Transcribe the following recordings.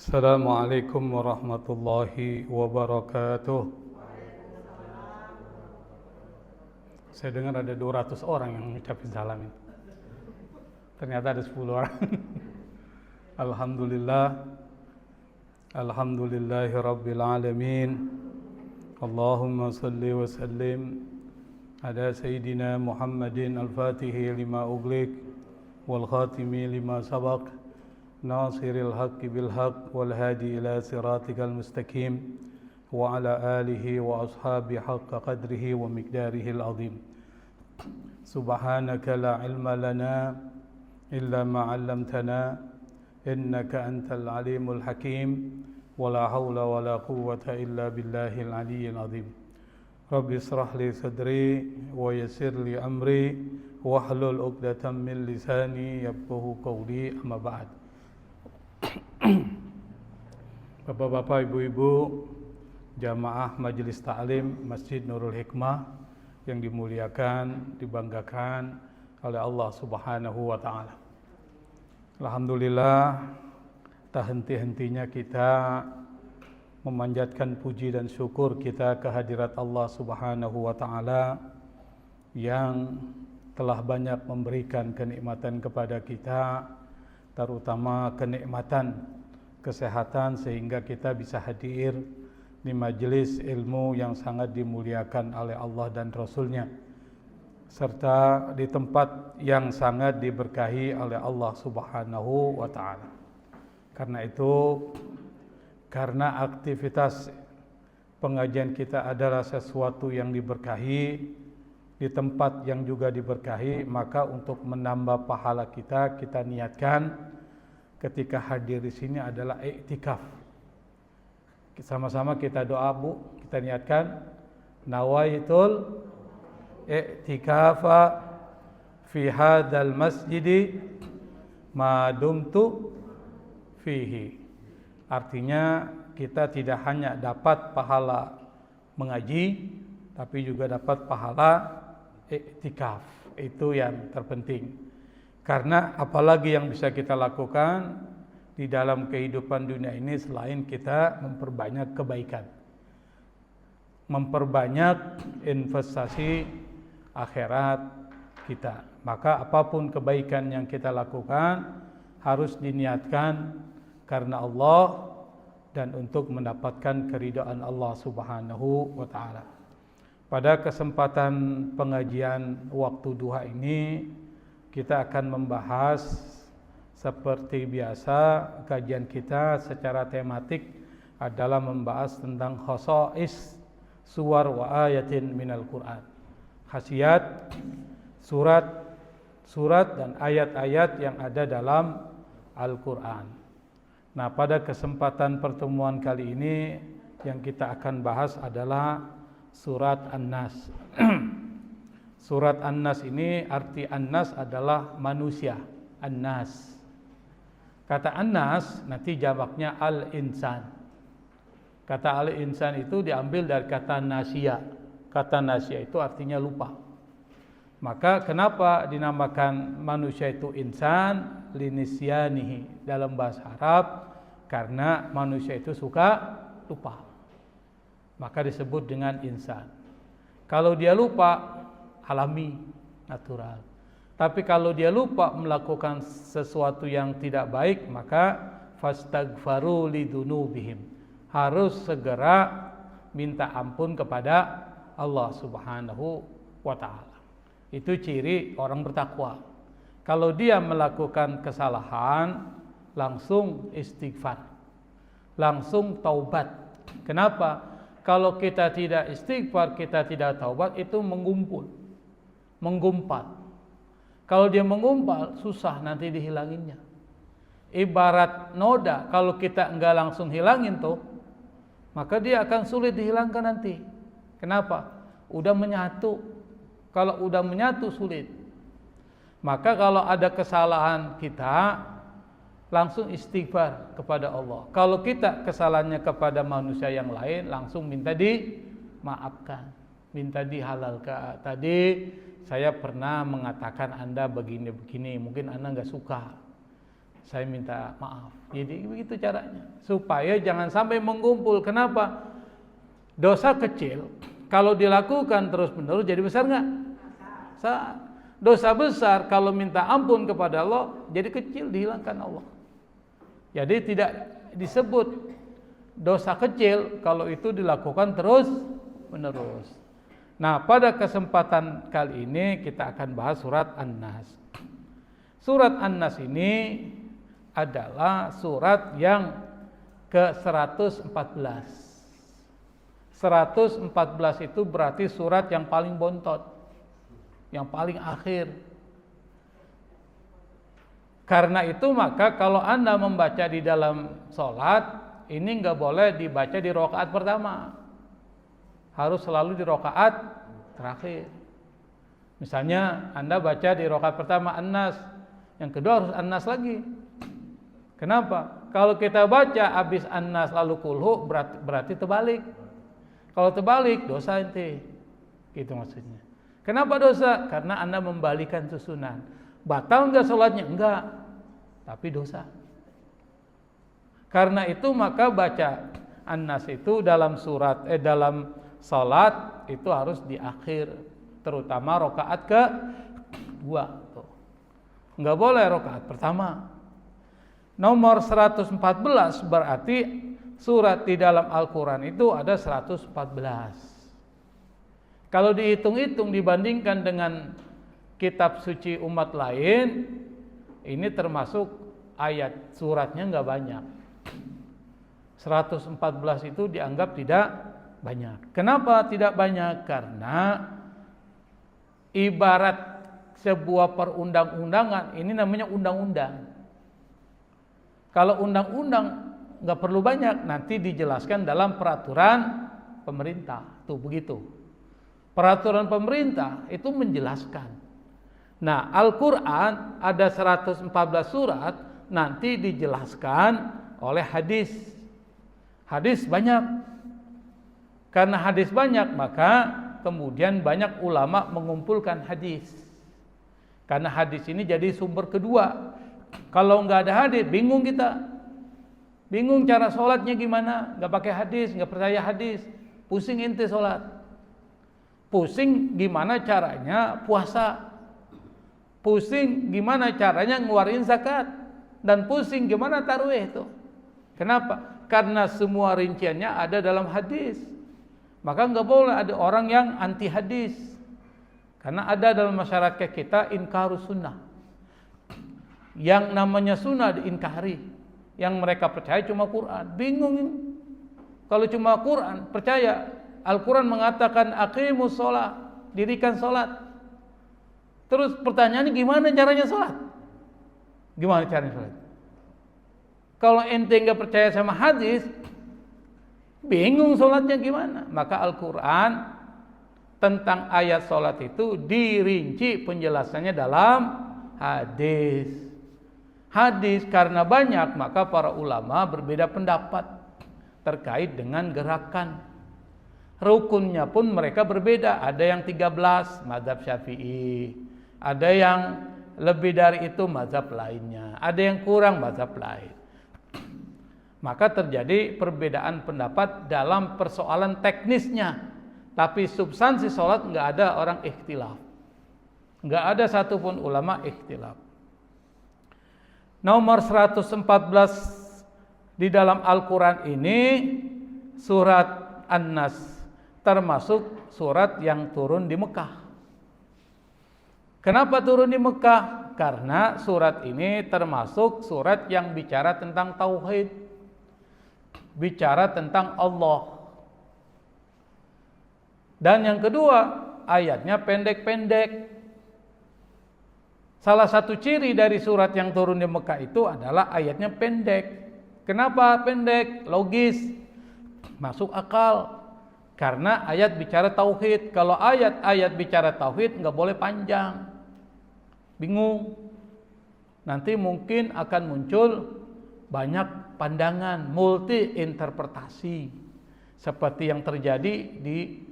Assalamualaikum warahmatullahi wabarakatuh. Saya dengar ada 200 orang yang mengucapkan salam ini. Ternyata ada 10 orang. Alhamdulillah. Alhamdulillahi rabbil alamin. Allahumma salli wa sallim ala sayyidina Muhammadin al-fatihi lima ughliq wal khatimi lima sabaq. ناصر الحق بالحق والهادي إلى صراطك المستقيم وعلى آله وأصحابه حق قدره ومقداره العظيم سبحانك لا علم لنا إلا ما علمتنا إنك أنت العليم الحكيم ولا حول ولا قوة إلا بالله العلي العظيم رب اشرح لي صدري ويسر لي أمري واحلل عقدة من لساني يفقهوا قولي أما بعد. Bapak-bapak, ibu-ibu, jamaah Majelis Ta'lim Masjid Nurul Hikmah yang dimuliakan, dibanggakan oleh Allah Subhanahu wa taala. Alhamdulillah, tak henti-hentinya kita memanjatkan puji dan syukur kita kehadirat Allah Subhanahu wa taala yang telah banyak memberikan kenikmatan kepada kita, terutama kenikmatan kesehatan sehingga kita bisa hadir di majelis ilmu yang sangat dimuliakan oleh Allah dan Rasul-Nya, serta di tempat yang sangat diberkahi oleh Allah Subhanahu wa taala. Karena itu, karena aktivitas pengajian kita adalah sesuatu yang diberkahi di tempat yang juga diberkahi, maka untuk menambah pahala kita niatkan ketika hadir di sini adalah iktikaf. Sama-sama kita doa, Bu. Kita niatkan nawaitul iktikafa fi hadzal masjidi ma dumtu fihi. Artinya kita tidak hanya dapat pahala mengaji, tapi juga dapat pahala iktikaf. Itu yang terpenting. Karena apalagi yang bisa kita lakukan di dalam kehidupan dunia ini selain kita memperbanyak kebaikan, memperbanyak investasi akhirat kita. Maka apapun kebaikan yang kita lakukan harus diniatkan karena Allah dan untuk mendapatkan keridhaan Allah Subhanahu wa taala. Pada kesempatan pengajian waktu duha ini kita akan membahas seperti biasa, kajian kita secara tematik adalah membahas tentang khosais suwar wa ayatin minal Qur'an. Khasiat surat dan ayat-ayat yang ada dalam Al-Qur'an. Nah, pada kesempatan pertemuan kali ini yang kita akan bahas adalah surat An-Nas. Surat An-Nas ini arti An-Nas adalah manusia, An-Nas. Kata An-Nas nanti jamaknya Al-Insan. Kata Al-Insan itu diambil dari kata Nasya. Kata Nasya itu artinya lupa. Maka kenapa dinamakan manusia itu insan? Linisyanihi dalam bahasa Arab, karena manusia itu suka lupa. Maka disebut dengan insan. Kalau dia lupa, alami, natural. Tapi kalau dia lupa melakukan sesuatu yang tidak baik, maka fastaghfaru lidunubihim. Harus segera minta ampun kepada Allah Subhanahu wa taala. Itu ciri orang bertakwa. Kalau dia melakukan kesalahan, langsung istighfar. Langsung taubat. Kenapa? Kalau kita tidak istighfar, kita tidak taubat, itu menggumpat. Kalau dia menggumpal, susah nanti dihilanginnya. Ibarat noda, kalau kita enggak langsung hilangin tuh, maka dia akan sulit dihilangkan nanti. Kenapa? Udah menyatu. Kalau udah menyatu sulit. Maka kalau ada kesalahan kita, langsung istighfar kepada Allah. Kalau kita kesalahannya kepada manusia yang lain, langsung minta dimaafkan, minta dihalalkan. Tadi saya pernah mengatakan Anda begini-begini, mungkin Anda nggak suka. saya minta maaf. Jadi begitu caranya, supaya jangan sampai mengumpul. Kenapa? Dosa kecil kalau dilakukan terus-menerus jadi besar nggak? Dosa besar kalau minta ampun kepada Allah jadi kecil, dihilangkan Allah. Jadi tidak disebut dosa kecil kalau itu dilakukan terus-menerus. Nah, pada kesempatan kali ini kita akan bahas surat An-Nas. Surat An-Nas ini adalah surat yang ke-114. 114 itu berarti surat yang paling bontot, yang paling akhir. Karena itu maka kalau Anda membaca di dalam sholat, ini nggak boleh dibaca di rakaat pertama, harus selalu di rakaat terakhir. Misalnya Anda baca di rakaat pertama An-Nas, yang kedua harus An-Nas lagi. Kenapa? Kalau kita baca habis An-Nas lalu kulhu berarti terbalik. Kalau terbalik dosa ente. Gitu maksudnya. Kenapa dosa? Karena Anda membalikan susunan. Batal enggak sholatnya? Enggak. Tapi dosa. Karena itu maka baca An-Nas itu dalam dalam sholat itu harus di akhir, terutama rakaat kedua. Enggak boleh rakaat pertama. Nomor 114 berarti surat di dalam Al-Quran itu ada 114. Kalau dihitung-hitung dibandingkan dengan kitab suci umat lain, ini termasuk ayat suratnya enggak banyak. 114 itu dianggap tidak banyak. Kenapa tidak banyak? Karena ibarat sebuah perundang-undangan, ini namanya undang-undang. Kalau undang-undang nggak perlu banyak, nanti dijelaskan dalam peraturan pemerintah. Tuh begitu. Peraturan pemerintah itu menjelaskan. Nah, Al-Quran ada 114 surat, nanti dijelaskan oleh hadis. Hadis banyak. Karena hadis banyak, maka kemudian banyak ulama mengumpulkan hadis. Karena hadis ini jadi sumber kedua. Kalau nggak ada hadis, bingung kita. Bingung cara sholatnya gimana? Nggak pakai hadis, nggak percaya hadis. Pusing ente sholat. Pusing gimana caranya puasa. Pusing gimana caranya ngeluarin zakat. Dan pusing gimana tarawih itu. Kenapa? Karena semua rinciannya ada dalam hadis. Maka nggak boleh ada orang yang anti hadis. Karena ada dalam masyarakat kita inkarus sunnah. Yang namanya sunnah diingkari. Yang mereka percaya cuma Quran. Bingung. Kalau cuma Quran, percaya. Al-Quran mengatakan aqimus sholat, dirikan sholat. Terus pertanyaannya gimana caranya sholat? Gimana caranya sholat? Kalau ente nggak percaya sama hadis, bingung sholatnya gimana? Maka Al-Quran tentang ayat sholat itu dirinci penjelasannya dalam hadis. Hadis karena banyak, maka para ulama berbeda pendapat terkait dengan gerakan. Rukunnya pun mereka berbeda. Ada yang 13 mazhab Syafi'i, ada yang lebih dari itu mazhab lainnya, ada yang kurang mazhab lain. Maka terjadi perbedaan pendapat dalam persoalan teknisnya. Tapi substansi sholat nggak ada orang ikhtilaf. Nggak ada satupun ulama ikhtilaf. Nomor 114 di dalam Al-Quran ini surat An-Nas, termasuk surat yang turun di Mekah. Kenapa turun di Mekah? Karena surat ini termasuk surat yang bicara tentang tauhid, bicara tentang Allah. Dan yang kedua, ayatnya pendek-pendek. Salah satu ciri dari surat yang turun di Mekah itu adalah ayatnya pendek. Kenapa pendek? Logis, masuk akal. Karena ayat bicara tauhid. Kalau ayat-ayat bicara tauhid nggak boleh panjang. Bingung. Nanti mungkin akan muncul banyak pandangan, multi interpretasi. Seperti yang terjadi di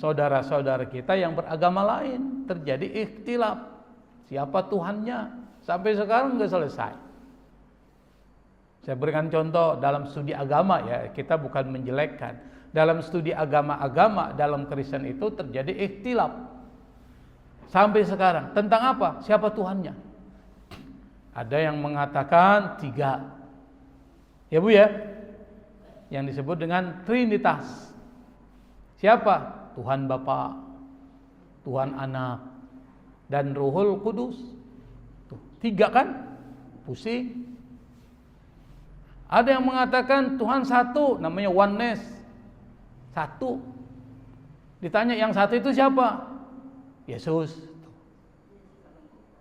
saudara-saudara kita yang beragama lain. Terjadi ikhtilaf. Siapa Tuhannya? Sampai sekarang nggak selesai. Saya berikan contoh dalam studi agama ya, kita bukan menjelekkan. Dalam studi agama-agama dalam Kristen itu terjadi ikhtilaf sampai sekarang. Tentang apa? Siapa Tuhannya? Ada yang mengatakan 3. Ya Bu ya, yang disebut dengan Trinitas. Siapa? Tuhan Bapa, Tuhan Anak, dan Ruhul Kudus. Tuh, 3 kan? Pusing. Ada yang mengatakan Tuhan satu, namanya oneness, satu. Ditanya yang satu itu siapa? Yesus.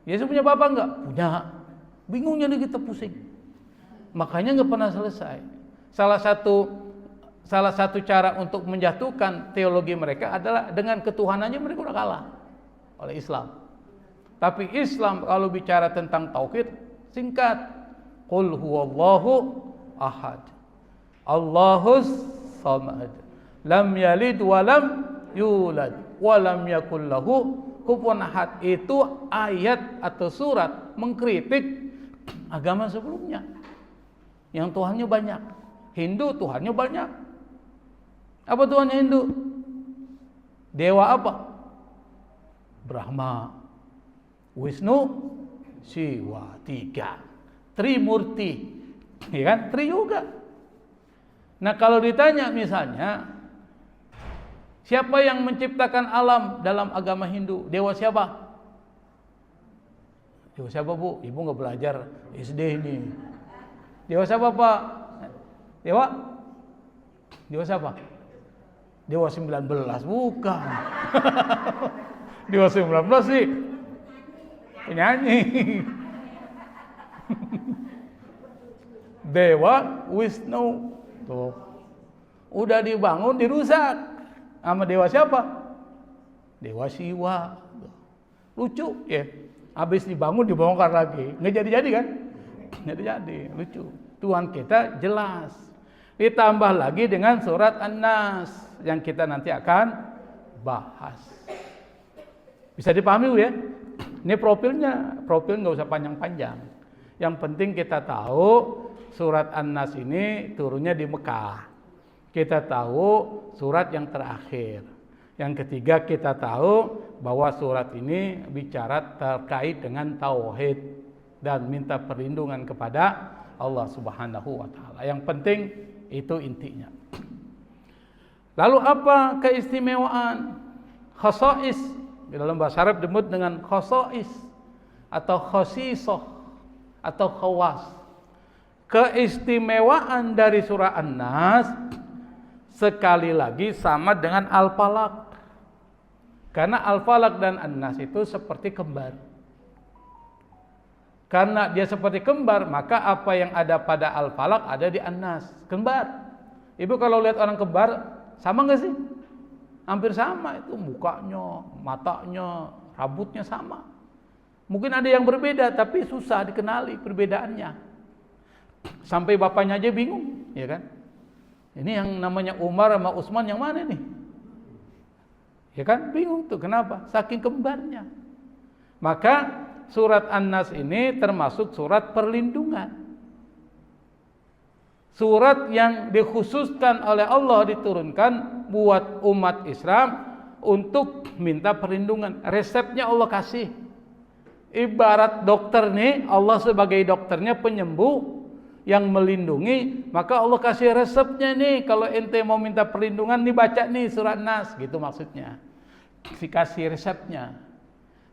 Yesus punya bapak enggak? Punya. Bingungnya nih kita pusing. Makanya enggak pernah selesai. Salah satu cara untuk menjatuhkan teologi mereka adalah dengan ketuhanannya mereka udah kalah oleh Islam. Tapi Islam kalau bicara tentang tauhid singkat. Qul huwallahu ahad, Allahus samad, lam yalid wa lam yulad wa lam yakul lahu kufuwan ahad. Itu ayat atau surat mengkritik agama sebelumnya yang Tuhannya banyak. Hindu Tuhannya banyak. Apa Tuhannya Hindu? Dewa apa? Brahma, Wisnu, Siwa, 3. Trimurti. Ya kan? Tri juga. Nah, kalau ditanya misalnya siapa yang menciptakan alam dalam agama Hindu? Dewa siapa? Dewa siapa Bu? Ibu nggak belajar SD ini. Dewa siapa Pak? Dewa? Dewa siapa? Dewa 19, bukan. Dewa 19 sih penyanyi. Dewa Wisnu. Tuh. Udah dibangun dirusak. Sama dewa siapa? Dewa Siwa. Lucu ya. Habis dibangun dibongkar lagi. Nggak jadi-jadi kan? Nggak jadi. Lucu. Tuhan kita jelas. Ditambah lagi dengan surat An-Nas yang kita nanti akan bahas. Bisa dipahami ya? Ini profilnya. Profil nggak usah panjang-panjang. Yang penting kita tahu surat An-Nas ini turunnya di Mekah. Kita tahu surat yang terakhir. Yang ketiga kita tahu bahwa surat ini bicara terkait dengan tauhid dan minta perlindungan kepada Allah Subhanahu wa taala. Yang penting itu intinya. Lalu apa keistimewaan? Khasais di dalam bahasa Arab disebut dengan khasais atau khasisah atau khawas. Keistimewaan dari surah An-Nas sekali lagi sama dengan Al-Falaq. Karena Al-Falaq dan An-Nas itu seperti kembar. Karena dia seperti kembar, maka apa yang ada pada Al-Falaq ada di An-Nas. Kembar. Ibu kalau lihat orang kembar, sama nggak sih? Hampir sama itu mukanya, matanya, rambutnya sama. Mungkin ada yang berbeda, tapi susah dikenali perbedaannya. Sampai bapaknya aja bingung, ya kan? Ini yang namanya Umar sama Utsman yang mana nih? Ya kan? Bingung tuh, kenapa? Saking kembarnya. Maka surat An-Nas ini termasuk surat perlindungan. Surat yang dikhususkan oleh Allah diturunkan buat umat Islam untuk minta perlindungan. Resepnya Allah kasih. Ibarat dokter nih, Allah sebagai dokternya penyembuh yang melindungi, maka Allah kasih resepnya nih. Kalau ente mau minta perlindungan nih, baca nih surat Nas, gitu maksudnya. Dikasih resepnya.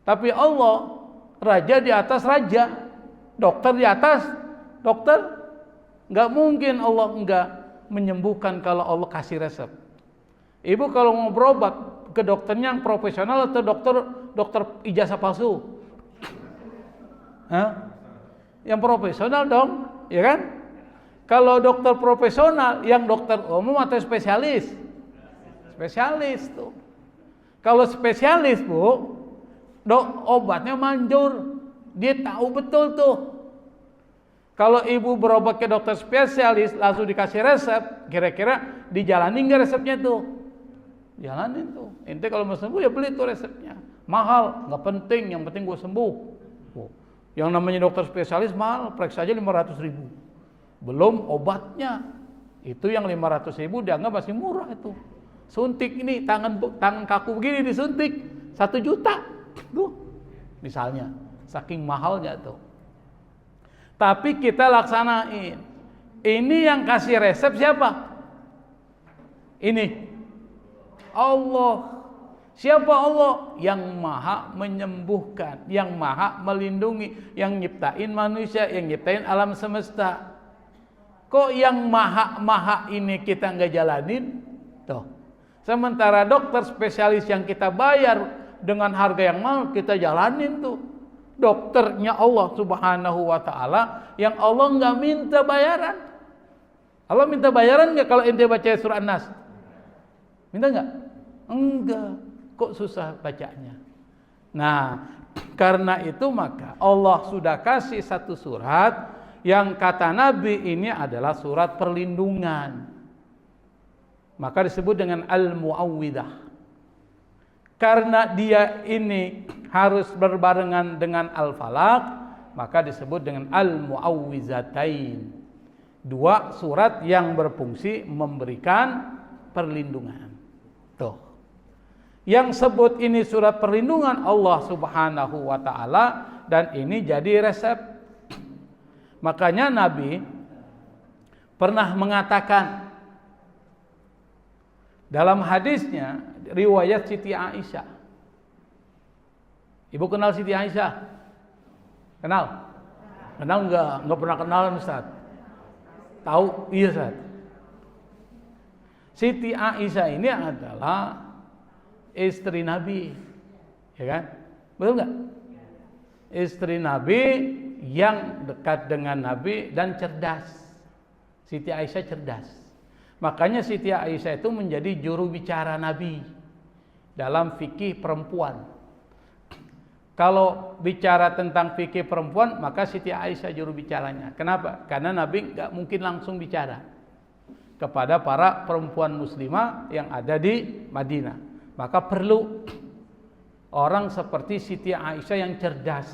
Tapi Allah raja di atas raja, dokter di atas dokter. Nggak mungkin Allah nggak menyembuhkan kalau Allah kasih resep. Ibu kalau mau berobat ke dokternya yang profesional atau dokter ijazah palsu? Hah? Yang profesional dong, ya kan? Kalau dokter profesional, yang dokter umum atau spesialis? Spesialis tuh. Kalau spesialis Bu, obatnya manjur, dia tahu betul tuh. Kalau ibu berobat ke dokter spesialis langsung dikasih resep, kira-kira dijalanin nggak resepnya tuh? Jalanin tuh. Ente kalau mau sembuh ya beli tuh resepnya. Mahal, nggak penting, yang penting gue sembuh. Yang namanya dokter spesialis mahal, periksa aja 500.000. belum obatnya. Itu yang 500.000 dianggap masih murah itu. Suntik ini tangan kaku begini disuntik 1 juta tuh misalnya, saking mahalnya tuh. Tapi kita laksanain. Ini yang kasih resep siapa? Ini Allah. Siapa Allah? Yang maha menyembuhkan, yang maha melindungi, yang nyiptain manusia, yang nyiptain alam semesta. Kok yang maha ini kita nggak jalanin? Tuh. Sementara dokter spesialis yang kita bayar dengan harga yang mahal kita jalanin tuh. Dokternya Allah Subhanahu wa taala yang Allah nggak minta bayaran. Allah minta bayaran nggak kalau ente baca surah An-Nas? Minta nggak? Enggak. Kok susah bacanya? Nah, karena itu maka Allah sudah kasih satu surat yang kata Nabi ini adalah surat perlindungan. Maka disebut dengan Al-Mu'awwidah. Karena dia ini harus berbarengan dengan Al-Falaq, maka disebut dengan Al-Mu'awwizatain. 2 surat yang berfungsi memberikan perlindungan. Tuh. Yang sebut ini surat perlindungan Allah Subhanahu wa taala dan ini jadi resep. Makanya Nabi pernah mengatakan dalam hadisnya riwayat Siti Aisyah. Ibu kenal Siti Aisyah? Kenal? Kenal enggak? Enggak pernah kenal Ustaz. Tahu? Iya Ustaz. Siti Aisyah ini adalah istri Nabi, ya kan? Betul nggak? Istri Nabi yang dekat dengan Nabi dan cerdas. Siti Aisyah cerdas. Makanya Siti Aisyah itu menjadi juru bicara Nabi dalam fikih perempuan. Kalau bicara tentang fikih perempuan, maka Siti Aisyah juru bicaranya. Kenapa? Karena Nabi nggak mungkin langsung bicara kepada para perempuan muslimah yang ada di Madinah. Maka perlu orang seperti Siti Aisyah yang cerdas.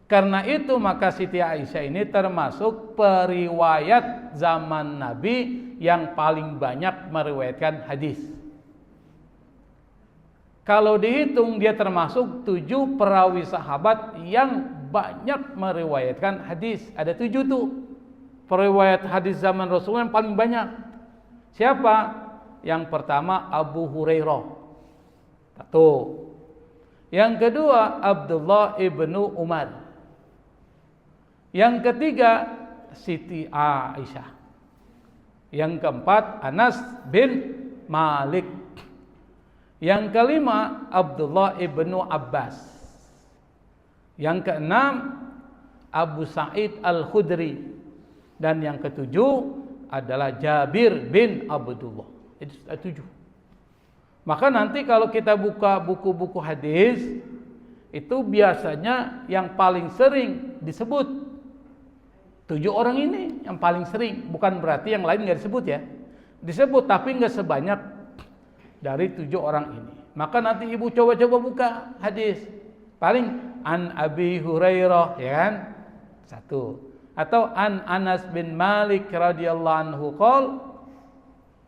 Karena itu maka Siti Aisyah ini termasuk periwayat zaman Nabi yang paling banyak meriwayatkan hadis. Kalau dihitung dia termasuk 7 perawi sahabat yang banyak meriwayatkan hadis. Ada 7 tuh periwayat hadis zaman Rasulullah yang paling banyak. Siapa? Yang pertama Abu Hurairah. Satu. Yang kedua Abdullah ibnu Umar. Yang ketiga Siti Aisyah. Yang keempat Anas bin Malik. Yang kelima Abdullah ibnu Abbas. Yang keenam Abu Sa'id Al-Khudri. Dan yang ketujuh adalah Jabir bin Abdullah. Itu 7. Maka nanti kalau kita buka buku-buku hadis, itu biasanya yang paling sering disebut 7 orang ini yang paling sering. Bukan berarti yang lain nggak disebut ya. Disebut tapi nggak sebanyak dari 7 orang ini. Maka nanti ibu coba-coba buka hadis. Paling an Abi Hurairah, ya kan? 1. Atau an Anas bin Malik radhiyallahu anhu qol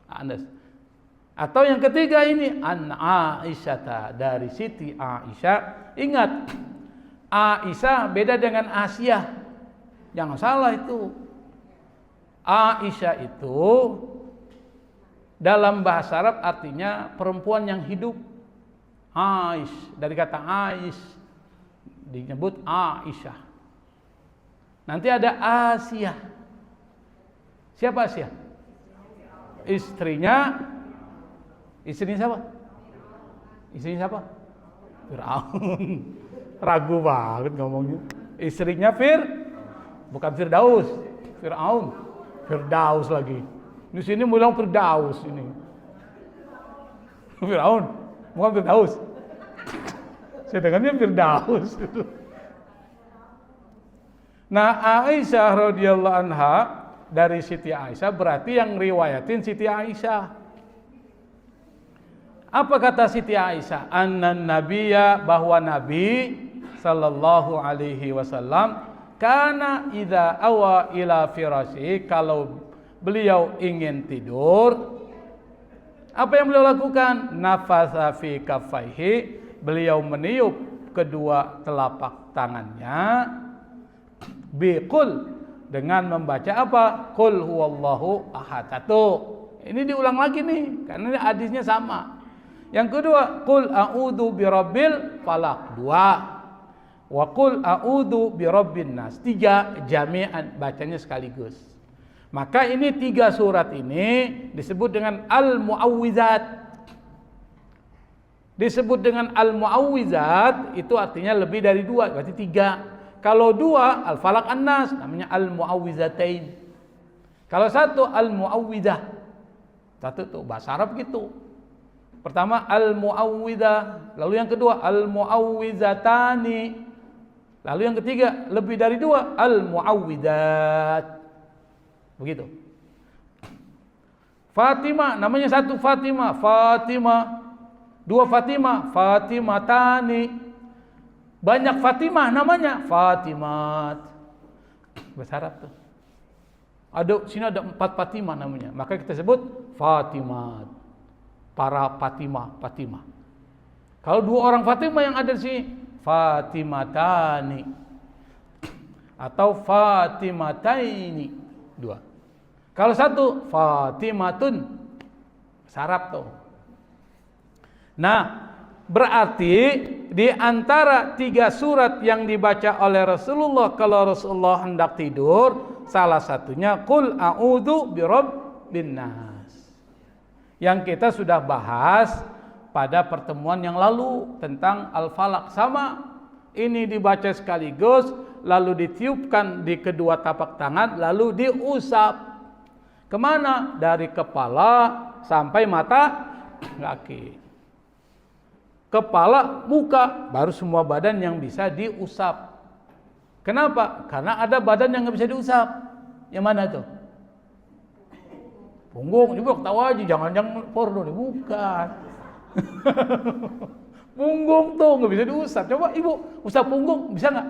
Anas. Atau yang ketiga ini an Aisyah, dari Siti Aisyah. Ingat, Aisyah beda dengan Asia. Jangan salah itu. Aisyah itu dalam bahasa Arab artinya perempuan yang hidup. Aish, dari kata Aish disebut Aisyah. Nanti ada Asia. Siapa Asia? Istrinya siapa? Istrinya siapa? Firaun. Ragu banget ngomongnya. Istrinya bukan Firdaus, Firaun. Firdaus lagi. Di sini bilang Firdaus ini. Firaun, bukan Firdaus. Saya dengarnya Firdaus. Nah, Aisyah radhiyallahu anha dari Siti Aisyah berarti yang riwayatin Siti Aisyah. Apa kata Siti Aisyah? Annan nabiyya, bahwa Nabi sallallahu alaihi wasallam Kana idza awa ila firasyi, kalau beliau ingin tidur, apa yang beliau lakukan? Nafasa fi kaffaihi, beliau meniup kedua telapak tangannya, biqul, dengan membaca apa? Qul huwallahu ahad. Satu. Ini diulang lagi nih, karena ini hadisnya sama. Yang kedua, qul a'udzu birabbil falaq. Dua. Wa qul a'udzu birabbin nas. Tiga, jami'an, bacanya sekaligus. Maka ini tiga surat ini disebut dengan al-mu'awwizat. Disebut dengan al-mu'awwizat itu artinya lebih dari dua, berarti tiga. Kalau dua, al-falaq an-nas, namanya al-mu'awwizatain. Kalau satu, al-mu'awwizah. Satu tuh, bahasa Arab gitu. Pertama, al-mu'awwizah. Lalu yang kedua, al-mu'awwizatani. Lalu yang ketiga, lebih dari dua, al-mu'awwizat. Begitu. Fatimah, namanya satu Fatimah. Fatimah. Dua Fatimah. Fatimatani. Banyak Fatimah namanya, Fatimat. Bahasa Arab tuh. Sini ada 4 Fatimah namanya. Maka kita sebut Fatimat. Para Fatimah. Kalau 2 orang Fatimah yang ada di sini, Fatimatani. Atau Fatimataini. 2. Kalau satu, Fatimatun. Bahasa Arab tuh. Nah, berarti di antara 3 surat yang dibaca oleh Rasulullah kalau Rasulullah hendak tidur, salah satunya Qul a'udzu birabbin nas. Yang kita sudah bahas pada pertemuan yang lalu tentang Al-Falaq. Sama, ini dibaca sekaligus, lalu ditiupkan di kedua tapak tangan, lalu diusap. Kemana? Dari kepala sampai mata kaki. Kepala, muka, baru semua badan yang bisa diusap. Kenapa? Karena ada badan yang nggak bisa diusap. Yang mana tuh? Punggung. Ibu ketawa aja, jangan-jangan porno nih. Bukan. Punggung tuh nggak bisa diusap. Coba ibu usap punggung, bisa nggak?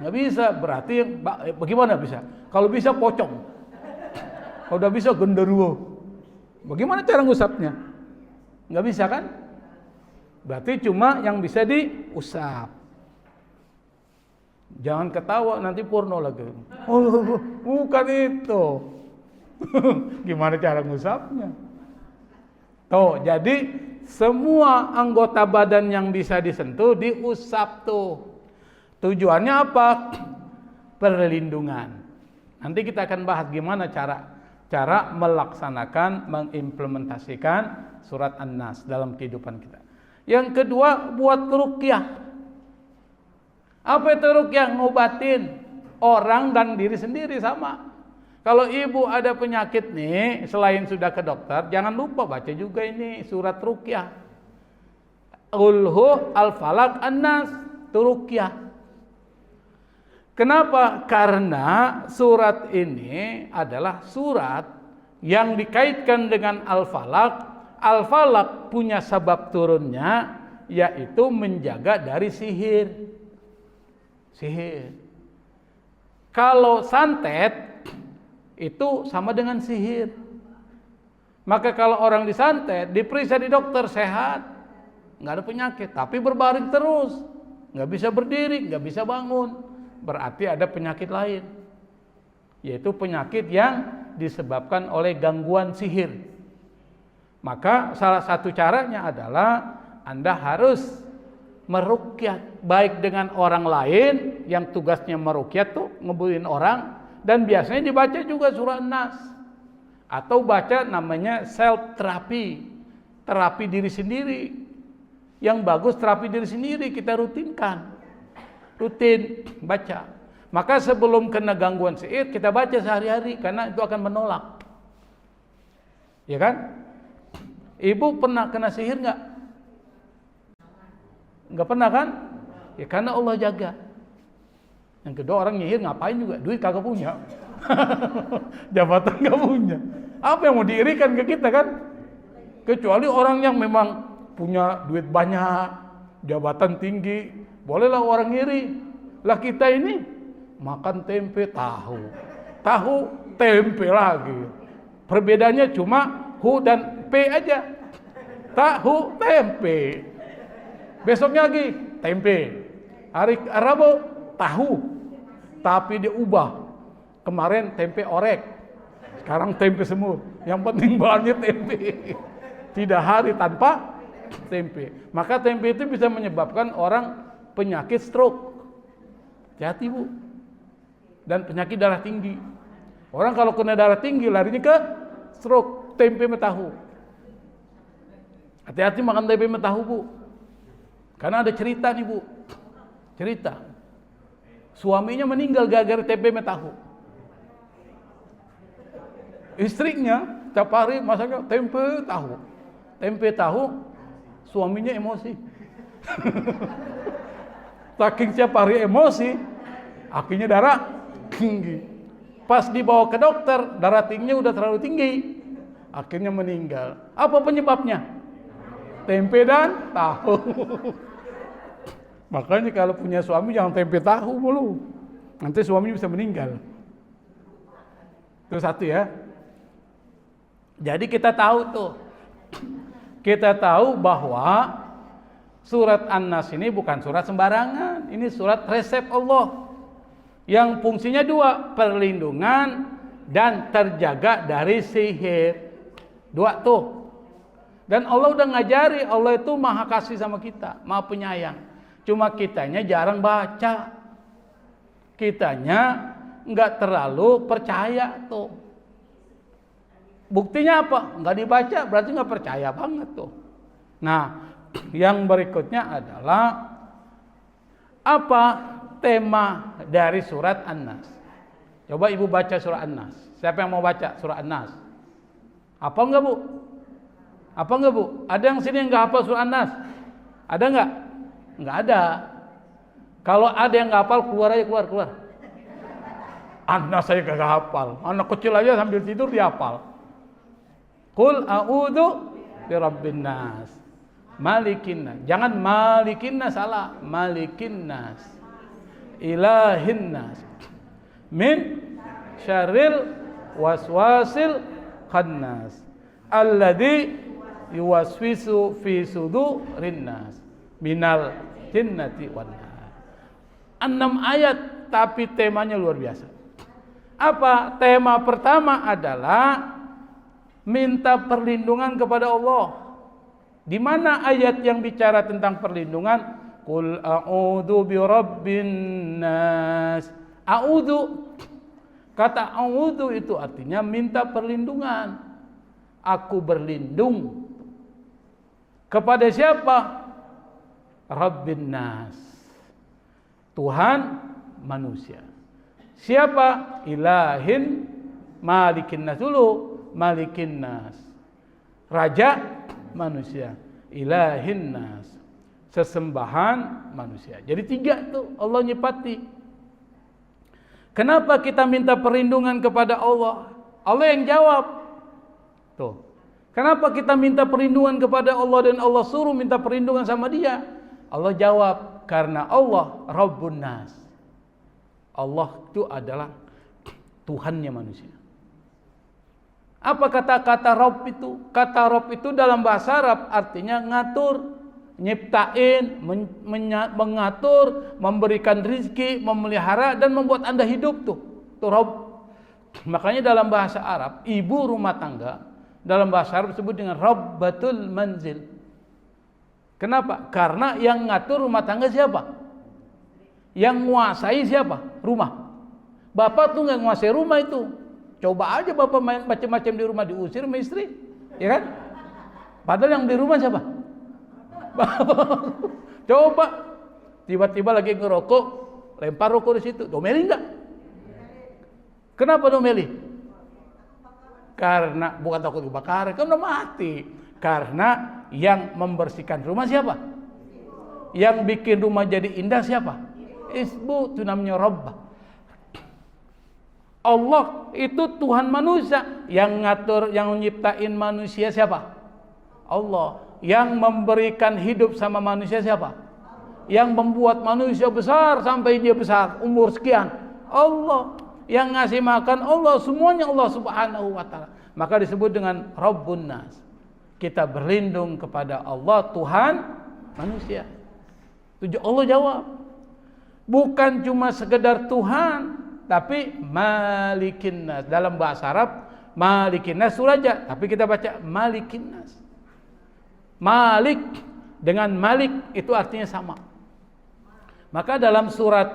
Nggak bisa. Berarti bagaimana bisa? Kalau bisa pocong. Kalau udah bisa genderuwo. Bagaimana cara ngusapnya? Nggak bisa kan? Berarti cuma yang bisa diusap. Jangan ketawa nanti porno lagi. Oh, bukan itu. Gimana cara ngusapnya? Tuh, jadi semua anggota badan yang bisa disentuh diusap tuh. Tujuannya apa? Perlindungan. Nanti kita akan bahas gimana cara melaksanakan, mengimplementasikan surat An-Nas dalam kehidupan kita. Yang kedua, buat ruqyah. Apa itu ruqyah? Ngobatin orang dan diri sendiri sama. Kalau ibu ada penyakit nih, selain sudah ke dokter, jangan lupa baca juga ini surat ruqyah. Qul al-falaq an-nas, itu ruqyah. Kenapa? Karena surat ini adalah surat yang dikaitkan dengan al-falaq. Al-Falaq punya sebab turunnya, yaitu menjaga dari sihir. Sihir. Kalau santet itu sama dengan sihir. Maka kalau orang disantet, diperiksa di dokter, sehat, nggak ada penyakit, tapi berbaring terus, nggak bisa berdiri, nggak bisa bangun, berarti ada penyakit lain, yaitu penyakit yang disebabkan oleh gangguan sihir. Maka salah satu caranya adalah Anda harus meruqyah, baik dengan orang lain yang tugasnya meruqyah tuh ngebuin orang, dan biasanya dibaca juga surah An-Nas, atau baca namanya self terapi, terapi diri sendiri. Yang bagus terapi diri sendiri kita rutin baca. Maka sebelum kena gangguan sihir kita baca sehari-hari, karena itu akan menolak. Ya kan? Ibu pernah kena sihir nggak? Nggak pernah kan? Ya karena Allah jaga. Yang kedua, orang nyihir ngapain juga? Duit kagak punya. Jabatan nggak punya. Apa yang mau diirikan ke kita kan? Kecuali orang yang memang punya duit banyak, jabatan tinggi, bolehlah orang iri. Lah kita ini makan tempe tahu. Tahu tempe lagi. Perbedaannya cuma hu dan p aja. Tahu tempe. Besoknya lagi tempe. Hari Rabu tahu. Tapi diubah. Kemarin tempe orek. Sekarang tempe semut. Yang penting bahannya tempe. Tidak hari tanpa tempe. Maka tempe itu bisa menyebabkan orang penyakit stroke. Hati-hati Bu. Dan penyakit darah tinggi. Orang kalau kena darah tinggi larinya ke stroke. Tempe sama tahu. Hati-hati makan tempe sama tahu Bu. Karena ada cerita nih Bu. Cerita. Suaminya meninggal gara-gara tempe sama tahu. Istrinya tiap hari masaknya tempe tahu. Tempe tahu, suaminya emosi. Saking tiap hari emosi, akhirnya darah tinggi. Pas dibawa ke dokter, darah tingginya udah terlalu tinggi. Akhirnya meninggal. Apa penyebabnya? Tempe dan tahu. Makanya kalau punya suami jangan tempe tahu mulu. Nanti suaminya bisa meninggal. Itu satu ya. Jadi kita tahu tuh. Kita tahu bahwa surat An-Nas ini bukan surat sembarangan. Ini surat resep Allah. Yang fungsinya dua. Perlindungan dan terjaga dari sihir. Dua tuh. Dan Allah udah ngajari. Allah itu maha kasih sama kita. Maha penyayang. Cuma kitanya jarang baca. Kitanya nggak terlalu percaya tuh. Buktinya apa? Nggak dibaca, berarti nggak percaya banget tuh. Nah, yang berikutnya adalah apa tema dari surat An-Nas? Coba Ibu baca surat An-Nas. Siapa yang mau baca surat An-Nas? Hafal nggak Bu? Apa nggak Bu? Ada yang sini yang nggak hafal surat An-Nas? Ada nggak? Nggak ada. Kalau ada yang nggak hafal, keluar aja, keluar. An-Nas saya kagak hafal. Anak kecil aja sambil tidur dia hafal. Qul a'udzu birabbin nas. Malikin nas. Jangan malikin nas, salah. Malikin nas. Ilahin nas. Min syarril waswasil khannas. Alladzi yuwaswisu fi sudurin nas. Minal jinnati wan nas. 6 ayat tapi temanya luar biasa. Apa? Tema pertama adalah minta perlindungan kepada Allah. Di mana ayat yang bicara tentang perlindungan? Qul a'udzu birabbin nas. A'udzu. Kata a'udzu itu artinya minta perlindungan. Aku berlindung. Kepada siapa? Rabbin nas. Tuhan manusia. Siapa? Ilahin malikin nas dulu. Malikin nas. Raja manusia. Ilahin nas. Sesembahan manusia. Jadi 3 tuh Allah nyipati. Kenapa kita minta perlindungan kepada Allah? Allah yang jawab. Tuh. Kenapa kita minta perlindungan kepada Allah dan Allah suruh minta perlindungan sama Dia? Allah jawab, karena Allah Rabbun nas. Allah itu adalah Tuhannya manusia. Apa kata-kata Rabb itu? Kata Rabb itu dalam bahasa Arab artinya ngatur, nyiptain, mengatur, memberikan rizki, memelihara dan membuat Anda hidup tuh. Itu Rabb. Makanya dalam bahasa Arab, ibu rumah tangga dalam bahasa Arab disebut dengan Rabbatul Manzil. Kenapa? Karena yang ngatur rumah tangga siapa? Yang nguasai siapa? Rumah. Bapak tuh nggak nguasai rumah itu. Coba aja bapak main macam-macam di rumah, diusir sama istri, ya kan? Padahal yang di rumah siapa? Coba tiba-tiba lagi ngerokok, lempar rokok di situ, domeli enggak? Kenapa domeli? Karena bukan takut kebakaran, kan udah mati. Karena yang membersihkan rumah siapa? Yang bikin rumah jadi indah siapa? Isbu, itu namanya Rabb. Allah itu Tuhan manusia. Yang ngatur, yang menciptain manusia siapa? Allah. Yang memberikan hidup sama manusia siapa? Yang membuat manusia besar sampai dia besar umur sekian. Allah. Yang ngasih makan Allah, semuanya Allah Subhanahu wa taala. Maka disebut dengan Rabbun Nas. Kita berlindung kepada Allah, Tuhan manusia. Allah jawab. Bukan cuma sekedar Tuhan, tapi Malikin Nas. Dalam bahasa Arab, Malikin Nas itu raja, tapi kita baca Malikin Nas. Malik dengan Malik itu artinya sama. Maka dalam surat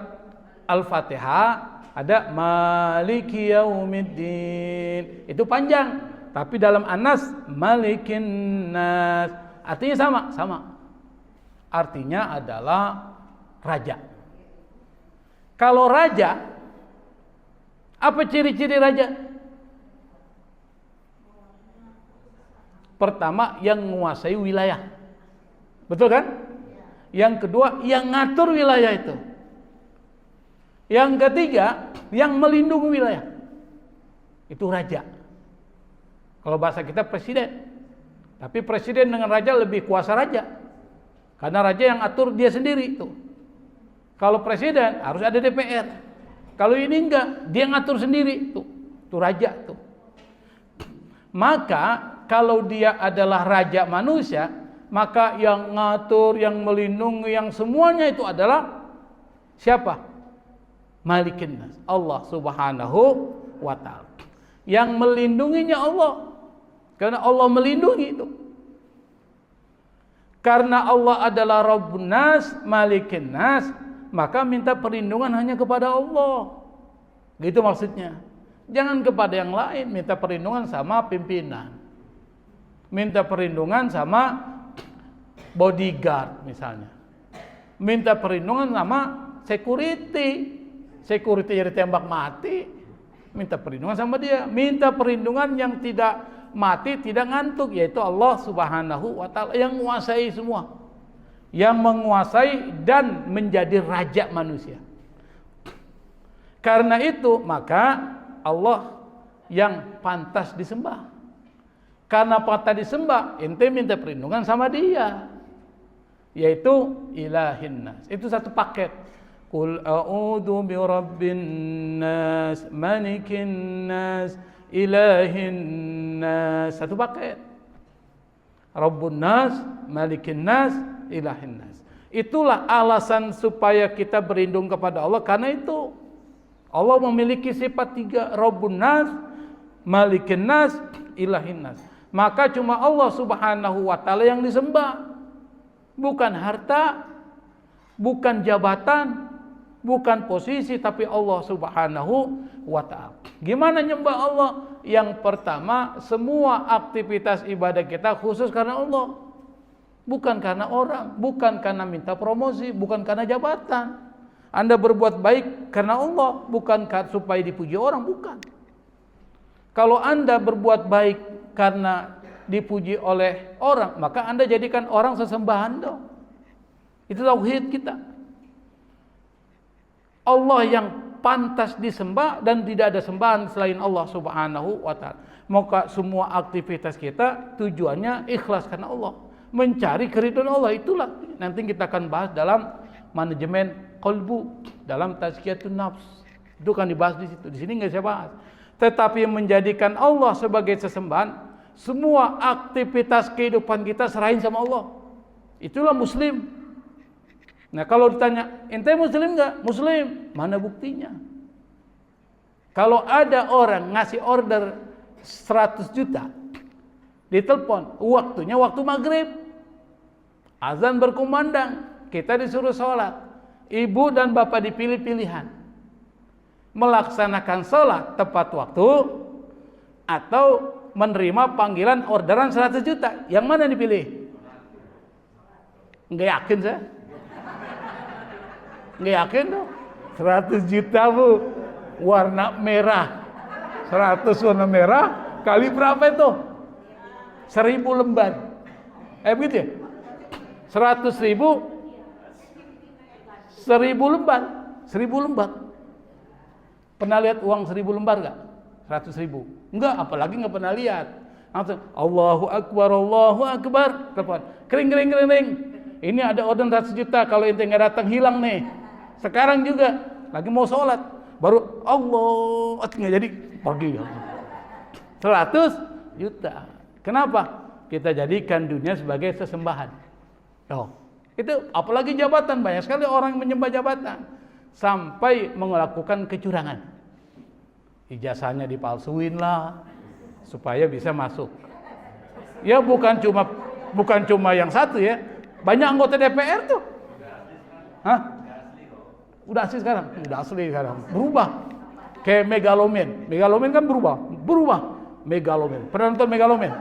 Al-Fatihah ada Maliki Yaumiddin. Itu panjang, tapi dalam An-Nas Malikin Nas. Artinya sama. Artinya adalah raja. Kalau raja, apa ciri-ciri raja? Pertama, yang menguasai wilayah. Betul kan? Yang kedua, yang ngatur wilayah itu. Yang ketiga, yang melindungi wilayah. Itu raja. Kalau bahasa kita presiden. Tapi presiden dengan raja lebih kuasa raja. Karena raja yang atur dia sendiri itu. Kalau presiden harus ada DPR. Kalau ini enggak, dia ngatur sendiri itu. Itu raja tuh. Maka kalau dia adalah raja manusia, maka yang ngatur, yang melindungi, yang semuanya itu adalah siapa? Malikin Nas, Allah Subhanahu wa taala. Yang melindunginya Allah. Karena Allah melindungi itu. Karena Allah adalah Rabbun Nas, Malikin Nas, maka minta perlindungan hanya kepada Allah. Gitu maksudnya. Jangan kepada yang lain, minta perlindungan sama pimpinan. Minta perlindungan sama bodyguard misalnya. Minta perlindungan sama security jadi tembak mati, minta perlindungan sama dia. Minta perlindungan yang tidak mati, tidak ngantuk, yaitu Allah Subhanahu wa taala yang menguasai semua, yang menguasai dan menjadi raja manusia. Karena itu maka Allah yang pantas disembah. Karena pantas disembah, ente minta perlindungan sama dia, yaitu Ilahin Nas. Itu satu paket. Qul a'udzu birabbin nas, malikin nas, ilahin nas. Satu paket. Rabbun Nas, Malikin Nas, Ilahin Nas. Itulah alasan supaya kita berlindung kepada Allah. Karena itu Allah memiliki sifat tiga, Rabbun Nas, Malikin Nas, Ilahin Nas. Maka cuma Allah Subhanahu wa taala yang disembah. Bukan harta, bukan jabatan, bukan posisi, tapi Allah Subhanahu wa taala. Gimana nyembah Allah? Yang pertama, semua aktivitas ibadah kita khusus karena Allah. Bukan karena orang, bukan karena minta promosi, bukan karena jabatan. Anda berbuat baik karena Allah, bukan supaya dipuji orang, bukan. Kalau Anda berbuat baik karena dipuji oleh orang, maka Anda jadikan orang sesembahan dong. Itu tauhid kita. Allah yang pantas disembah dan tidak ada sembahan selain Allah Subhanahu wa taala. Maka semua aktivitas kita tujuannya ikhlas karena Allah, mencari keridhaan Allah. Itulah nanti kita akan bahas dalam manajemen qalbu, dalam tazkiyatun nafs. Itu kan dibahas di situ. Di sini enggak saya bahas. Tetapi menjadikan Allah sebagai sesembahan, semua aktivitas kehidupan kita serahin sama Allah. Itulah muslim. Nah kalau ditanya, ente muslim enggak? Muslim. Mana buktinya? Kalau ada orang ngasih order 100 juta, ditelepon, waktunya waktu maghrib, azan berkumandang, kita disuruh sholat, ibu dan bapak dipilih pilihan, melaksanakan sholat tepat waktu, atau menerima panggilan orderan 100 juta. Yang mana dipilih? Enggak yakin saya. Nggak yakin dong. 100 juta bu, warna merah, 100 warna merah kali berapa itu? 1000 lembar. Begitu ya? 100.000 1000 lembar. 1000 lembar. Pernah lihat uang 1000 lembar gak? 100.000. Enggak, apalagi nggak pernah lihat. Langsung Allahu Akbar, Allahu Akbar. Telepon. Kering. Ini ada order 100 juta. Kalau ente nggak datang hilang nih. Sekarang juga lagi mau sholat. baru Allah nggak jadi pergi. 100 juta. Kenapa? Kita jadikan dunia sebagai sesembahan. Oh, itu apalagi jabatan, banyak sekali orang yang menyembah jabatan sampai melakukan kecurangan. Ijazahnya dipalsuin lah supaya bisa masuk. Ya bukan cuma yang satu ya. Banyak anggota DPR tuh. Hah? Udah asli sekarang. Berubah. Kayak Megaloman. Megaloman kan berubah. Megaloman. Pernah nonton Megaloman?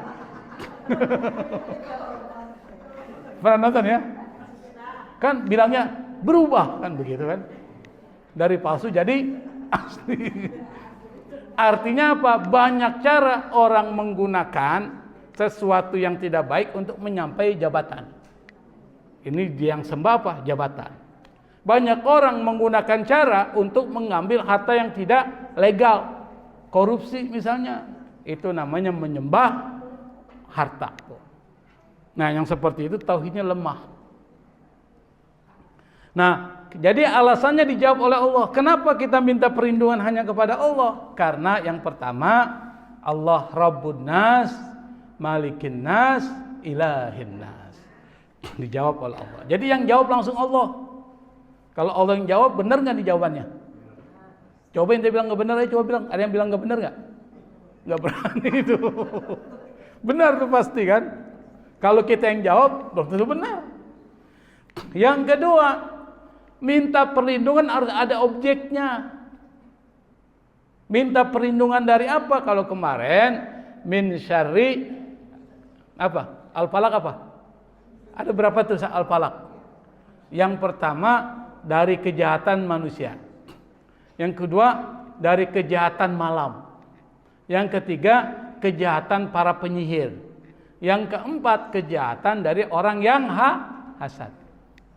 Pernah nonton ya? Kan bilangnya berubah kan begitu kan? Dari palsu jadi asli. Artinya apa? Banyak cara orang menggunakan sesuatu yang tidak baik untuk menyampai jabatan. Ini yang sembah apa? Jabatan. Banyak orang menggunakan cara untuk mengambil harta yang tidak legal. Korupsi misalnya. Itu namanya menyembah harta. Nah, yang seperti itu tauhidnya lemah. Nah, jadi alasannya dijawab oleh Allah. Kenapa kita minta perlindungan hanya kepada Allah? Karena yang pertama, Allah Rabbun Nas, Malikin Nas, Ilahin Nas. Dijawab oleh Allah. Jadi yang jawab langsung Allah. Kalau Allah yang jawab, benar nggak di jawabannya? Coba yang dia bilang nggak benar, coba bilang. Ada yang bilang nggak benar nggak? Nggak berani itu. Benar tuh pasti kan? Kalau kita yang jawab, belum tentu benar. Yang kedua, minta perlindungan harus ada objeknya. Minta perlindungan dari apa? Kalau kemarin min syarri apa? Al-Falaq apa? Ada berapa tuh Al-Falaq? Yang pertama dari kejahatan manusia. Yang kedua dari kejahatan malam. Yang ketiga kejahatan para penyihir. Yang keempat kejahatan dari orang yang hasad.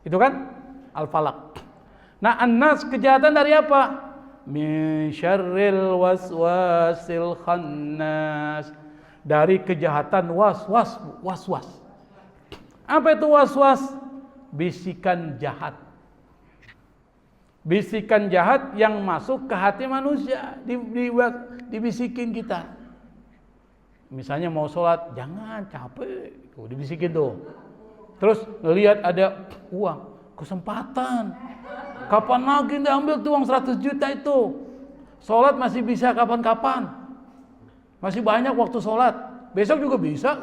Itu kan Al-Falaq. Nah, An-Nas kejahatan dari apa? Min syarril waswasil khannas. Dari kejahatan was-was. Apa itu was-was? Bisikan jahat. Bisikan jahat yang masuk ke hati manusia, dibisikin kita. Misalnya mau sholat, jangan capek, tuh dibisikin tuh. Terus ngelihat ada uang, kesempatan. Kapan lagi diambil tuh uang 100 juta itu? Sholat masih bisa kapan-kapan. Masih banyak waktu sholat. Besok juga bisa.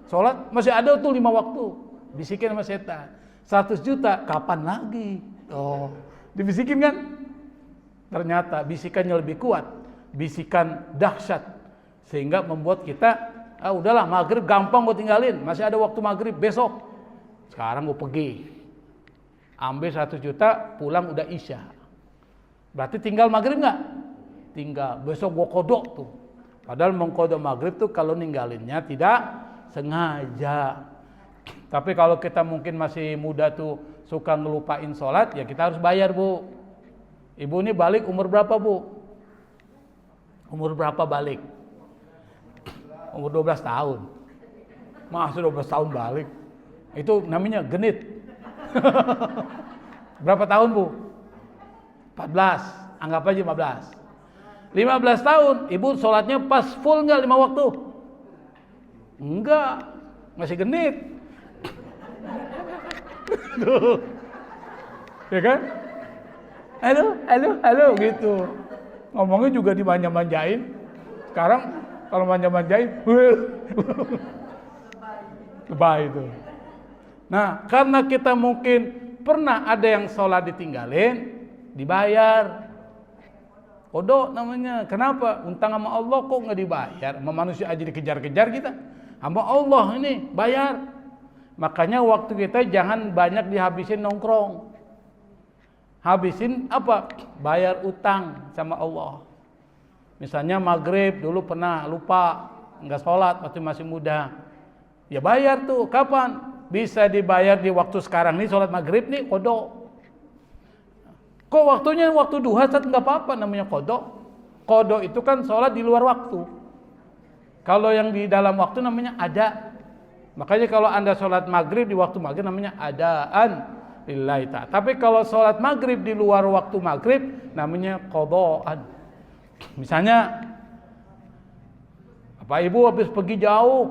Sholat masih ada tuh 5 waktu. Bisikin sama setan. 100 juta kapan lagi? Oh, dibisikin kan? Ternyata bisikannya lebih kuat. Bisikan dahsyat. Sehingga membuat kita, udahlah maghrib gampang gue tinggalin. Masih ada waktu maghrib besok. Sekarang gue pergi. Ambil 100 juta, pulang udah isya. Berarti tinggal maghrib nggak? Tinggal. Besok gue kodok tuh. Padahal mengkodok maghrib tuh kalau ninggalinnya tidak sengaja. Tapi kalau kita mungkin masih muda tuh suka ngelupain sholat, ya kita harus bayar, Bu. Ibu ini balik umur berapa, Bu? Umur berapa balik? Umur 12 tahun. Masa 12 tahun balik? Itu namanya genit. Berapa tahun, Bu? 14. Anggap aja 15. 15 tahun, ibu sholatnya pas full nggak 5 waktu? Enggak, masih genit. Tuh. Ya kan? Halo gitu. Ngomongnya juga dimanja-manjain. Sekarang kalau manja-manjain, lebay itu. Nah, karena kita mungkin pernah ada yang sholat ditinggalin, dibayar. Kodok namanya. Kenapa? Utang sama Allah kok nggak dibayar? Sama manusia aja dikejar-kejar kita. Sama Allah ini bayar. Makanya waktu kita jangan banyak dihabisin nongkrong. Habisin apa? Bayar utang sama Allah. Misalnya maghrib dulu pernah lupa nggak sholat waktu masih muda. Ya bayar tuh. Kapan? Bisa dibayar di waktu sekarang nih sholat maghrib nih kodok. Kok waktunya waktu duha saat nggak apa-apa namanya kodok. Kodok itu kan sholat di luar waktu. Kalau yang di dalam waktu namanya ada. Makanya kalau Anda sholat maghrib di waktu maghrib namanya adaan. lillahi ta'ala. Tapi kalau sholat maghrib di luar waktu maghrib namanya qadhaan. Misalnya Bapak Ibu habis pergi jauh,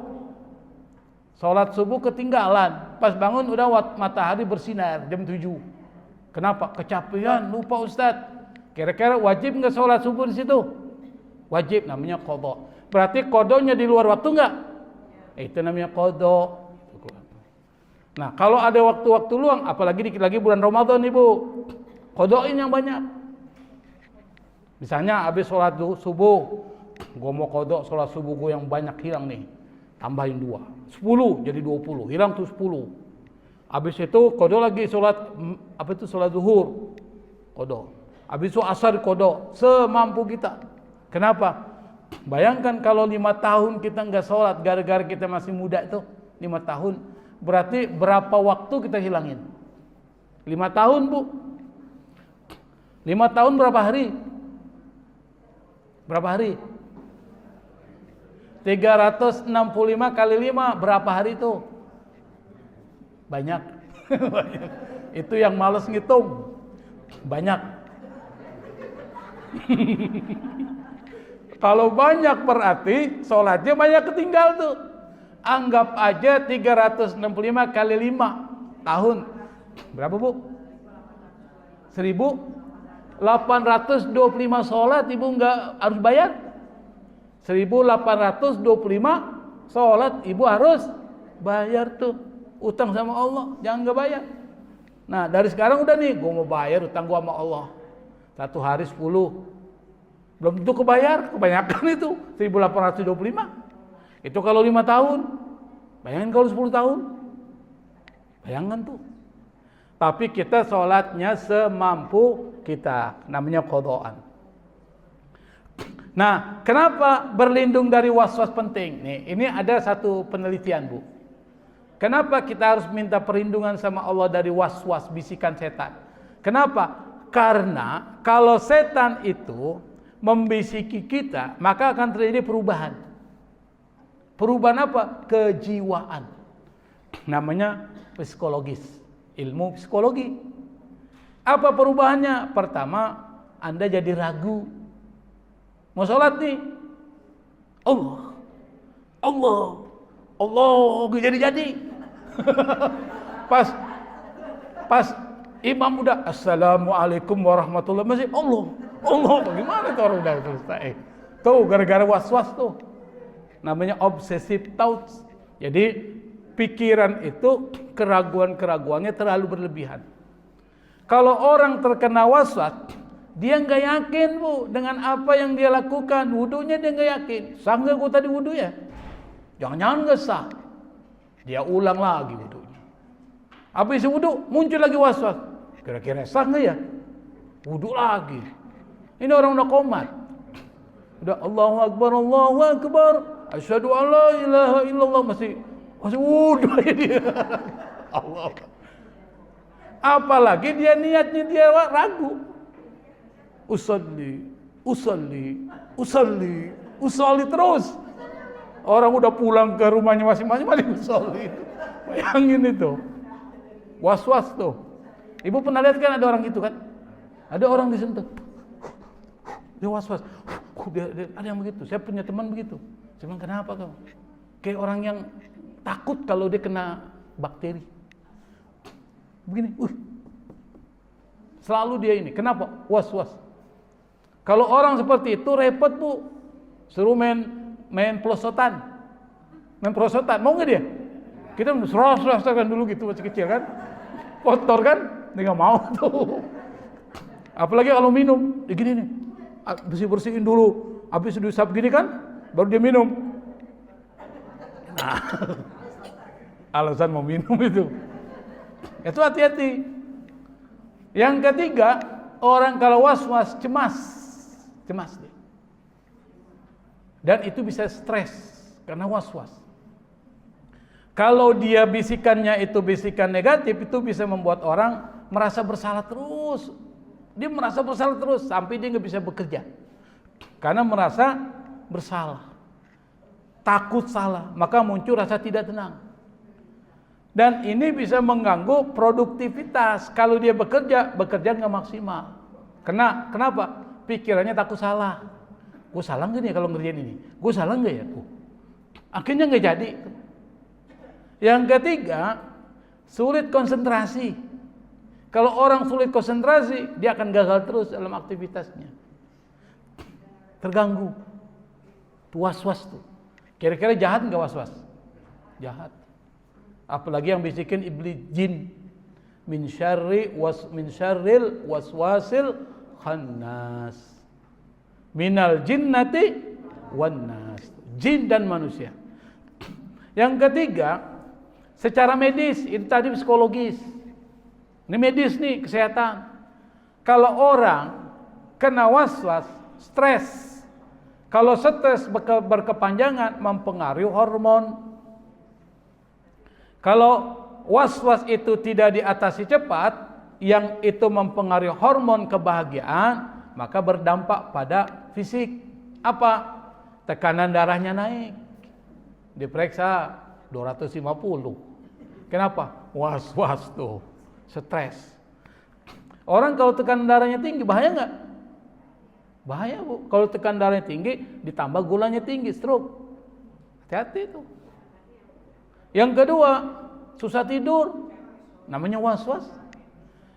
sholat subuh ketinggalan, pas bangun udah matahari bersinar jam 7. Kenapa? Kecapean, lupa Ustadz. Kira-kira wajib nggak sholat subuh di situ? Wajib, namanya qadha. Berarti qadhonya di luar waktu nggak? Itu namanya qadha. Nah, kalau ada waktu-waktu luang, apalagi dikit lagi bulan Ramadan Ibu, qadhain yang banyak. Misalnya habis sholat subuh, gue mau qadha sholat subuh gue yang banyak hilang nih, tambahin 2, 10 jadi 20, hilang tuh 10. Habis itu qadha lagi sholat sholat zuhur, qadha. Habis itu asar qadha, semampu kita. Kenapa? Bayangkan kalau 5 tahun kita nggak sholat gara-gara kita masih muda itu, 5 tahun. Berarti berapa waktu kita hilangin? 5 tahun Bu. 5 tahun berapa hari? Berapa hari? 365 kali 5 berapa hari itu? Banyak. Banyak. Itu yang males ngitung. Banyak. Kalau banyak berarti sholatnya banyak ketinggal tuh. Anggap aja 365 kali 5 tahun. Berapa Bu? 1825 sholat Ibu nggak harus bayar. 1825 sholat Ibu harus bayar tuh. Utang sama Allah, jangan nggak bayar. Nah dari sekarang udah nih, gue mau bayar utang gue sama Allah. 1 hari 10. Belum tentu kebayar, kebanyakan itu 1825. Itu kalau 5 tahun. Bayangin kalau 10 tahun. Bayangkan tuh. Tapi kita sholatnya semampu kita. Namanya qadhaan. Nah, kenapa berlindung dari was-was penting? Nih, ini ada satu penelitian, Bu. Kenapa kita harus minta perlindungan sama Allah dari was-was bisikan setan? Kenapa? Karena kalau setan itu membisiki kita, maka akan terjadi perubahan. Perubahan apa? Kejiwaan. Namanya psikologis, ilmu psikologi. Apa perubahannya? Pertama, Anda jadi ragu. Mau sholat nih, Allah, jadi. Pas imam udah assalamualaikum warahmatullahi masih Allah, bagaimana tuh orang udah selesai? Tuh gara-gara was-was tuh, namanya obsessive thoughts. Jadi pikiran itu keraguannya terlalu berlebihan. Kalau orang terkena was-was, dia nggak yakin Bu dengan apa yang dia lakukan. Wudunya dia nggak yakin. Sah nggak gue tadi wudu ya? Jangan-jangan nggak sah. Dia ulang lagi wudunya. Habis wudu muncul lagi was-was. Kira-kira sah nggak ya? Wudu lagi. Ini orang udah komat. Udah Allahu Akbar. Asyhadu an la ilaha illallah masih wudu aja dia. Allah. Apalagi dia niatnya dia ragu. Usolli terus. Orang udah pulang ke rumahnya masing-masing masih usolli. Bayangin itu. Was-was tuh. Ibu pernah lihat kan ada orang gitu kan? Ada orang disentuh. Dia was-was. Dia ada yang begitu. Saya punya teman begitu. Saya bilang, kenapa kau? Kayak orang yang takut kalau dia kena bakteri. Begini. Selalu dia ini. Kenapa? Was-was. Kalau orang seperti itu repot Bu. Suruh main pelosotan. Main perosotan. Mau nggak dia? Kita seros-serosan dulu gitu masih kecil kan. Kotor kan? Dia nggak mau tuh. Apalagi kalau minum. Dia gini nih. Bersihin dulu. Habis diusap gini kan. Baru dia minum. Nah. Alasan mau minum itu. Itu hati-hati. Yang ketiga. Orang kalau was-was cemas dia. Dan itu bisa stres karena was-was. Kalau dia bisikannya itu bisikan negatif, itu bisa membuat orang merasa bersalah terus. Dia merasa bersalah terus sampai dia nggak bisa bekerja. Karena merasa bersalah. Takut salah, maka muncul rasa tidak tenang. Dan ini bisa mengganggu produktivitas. Kalau dia bekerja nggak maksimal. Kenapa? Pikirannya takut salah. Gue salah nggak nih kalau ngerjain ini? Gue salah nggak ya? Akhirnya nggak jadi. Yang ketiga, sulit konsentrasi. Kalau orang sulit konsentrasi, dia akan gagal terus dalam aktivitasnya. Terganggu. Was-was tuh. Kira-kira jahat nggak was-was? Jahat. Apalagi yang bisikin iblis jin. Min syarril waswasil khannas. Minal jinnati wan nas. Jin dan manusia. Yang ketiga, secara medis, itu tadi psikologis. Ini medis nih, kesehatan. Kalau orang kena was-was, stres. Kalau stres berkepanjangan mempengaruhi hormon. Kalau was-was itu tidak diatasi cepat, yang itu mempengaruhi hormon kebahagiaan, maka berdampak pada fisik. Apa? Tekanan darahnya naik. Diperiksa 250. Kenapa? Was-was tuh. Stres. Orang kalau tekanan darahnya tinggi, bahaya nggak? Bahaya, Bu. Kalau tekanan darahnya tinggi, ditambah gulanya tinggi, stroke. Hati-hati itu. Yang kedua, susah tidur. Namanya was-was.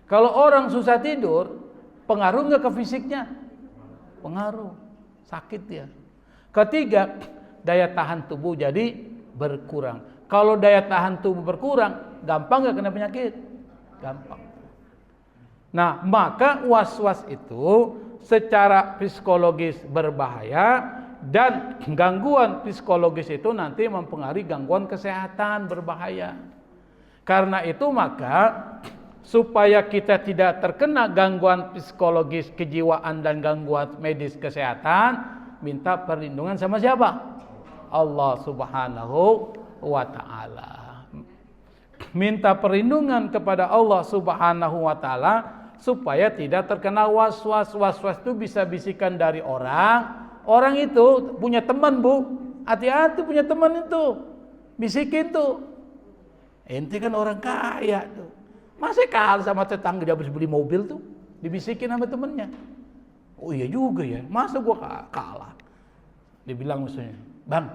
Kalau orang susah tidur, pengaruh nggak ke fisiknya? Pengaruh. Sakit dia. Ketiga, daya tahan tubuh jadi berkurang. Kalau daya tahan tubuh berkurang, gampang nggak kena penyakit? Gampang. Nah, maka was-was itu secara psikologis berbahaya, dan gangguan psikologis itu nanti mempengaruhi gangguan kesehatan berbahaya. Karena itu maka supaya kita tidak terkena gangguan psikologis kejiwaan dan gangguan medis kesehatan, minta perlindungan sama siapa? Allah Subhanahu wa ta'ala. Minta perlindungan kepada Allah Subhanahu wa ta'ala supaya tidak terkena was-was. Was-was itu bisa bisikan dari orang. Orang itu punya teman, Bu. Hati-hati punya teman itu. Bisikin tuh. Ente kan orang kaya tuh. Masa kalah sama tetangga dia habis beli mobil tuh. Dibisikin sama temennya. Oh iya juga ya. Masa gua kalah. Dia bilang misalnya, Bang,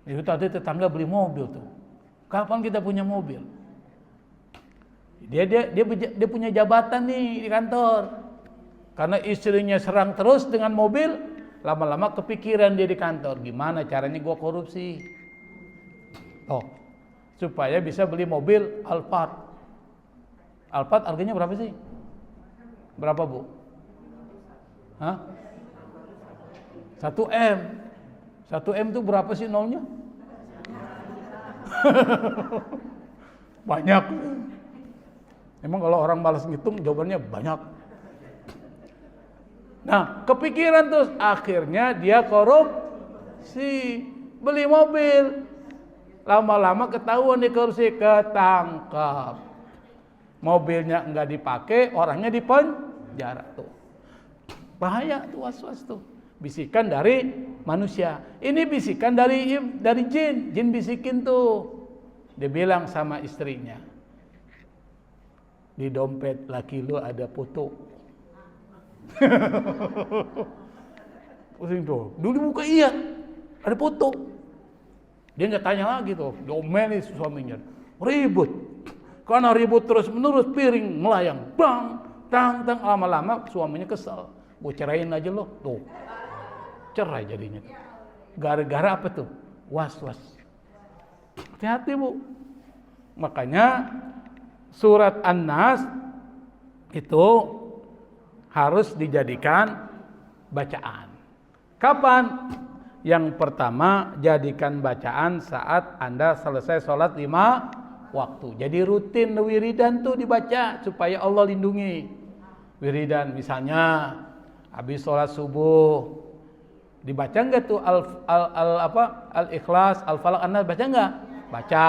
itu tadi tetangga beli mobil tuh. Kapan kita punya mobil? Dia punya jabatan nih di kantor. Karena istrinya serang terus dengan mobil, lama-lama kepikiran dia di kantor, gimana caranya gua korupsi. Oh, supaya bisa beli mobil Alphard. Alphard harganya berapa sih? Berapa, Bu? Hah? 1M. 1M itu berapa sih nolnya? Banyak. Emang kalau orang malas ngitung jawabannya banyak. Nah, kepikiran terus, akhirnya dia korupsi, beli mobil. Lama-lama ketahuan dia korupsi, ketangkap. Mobilnya enggak dipakai, orangnya di penjara tuh. Bahaya tuh was-was tuh. Bisikan dari manusia. Ini bisikan dari jin. Jin bisikin tuh. Dia bilang sama istrinya, di dompet laki lu ada foto. Pusing tuh. Dulu buka iya, ada foto. Dia nggak tanya lagi tuh, diomelin suaminya. Ribut. Karena ribut terus menerus, piring melayang, bang, tang, lama-lama suaminya kesel. Gue ceraiin aja lo, tuh. Cerai jadinya. Gara-gara apa tuh? Was-was. Hati-hati, Bu. Makanya surat An-Nas itu harus dijadikan bacaan. Kapan? Yang pertama, jadikan bacaan saat Anda selesai sholat 5 waktu. Jadi rutin wiridan tuh dibaca supaya Allah lindungi. Wiridan misalnya habis sholat subuh dibaca enggak tuh Al-Ikhlas, Al-Falaq, An-Nas, baca enggak? Baca.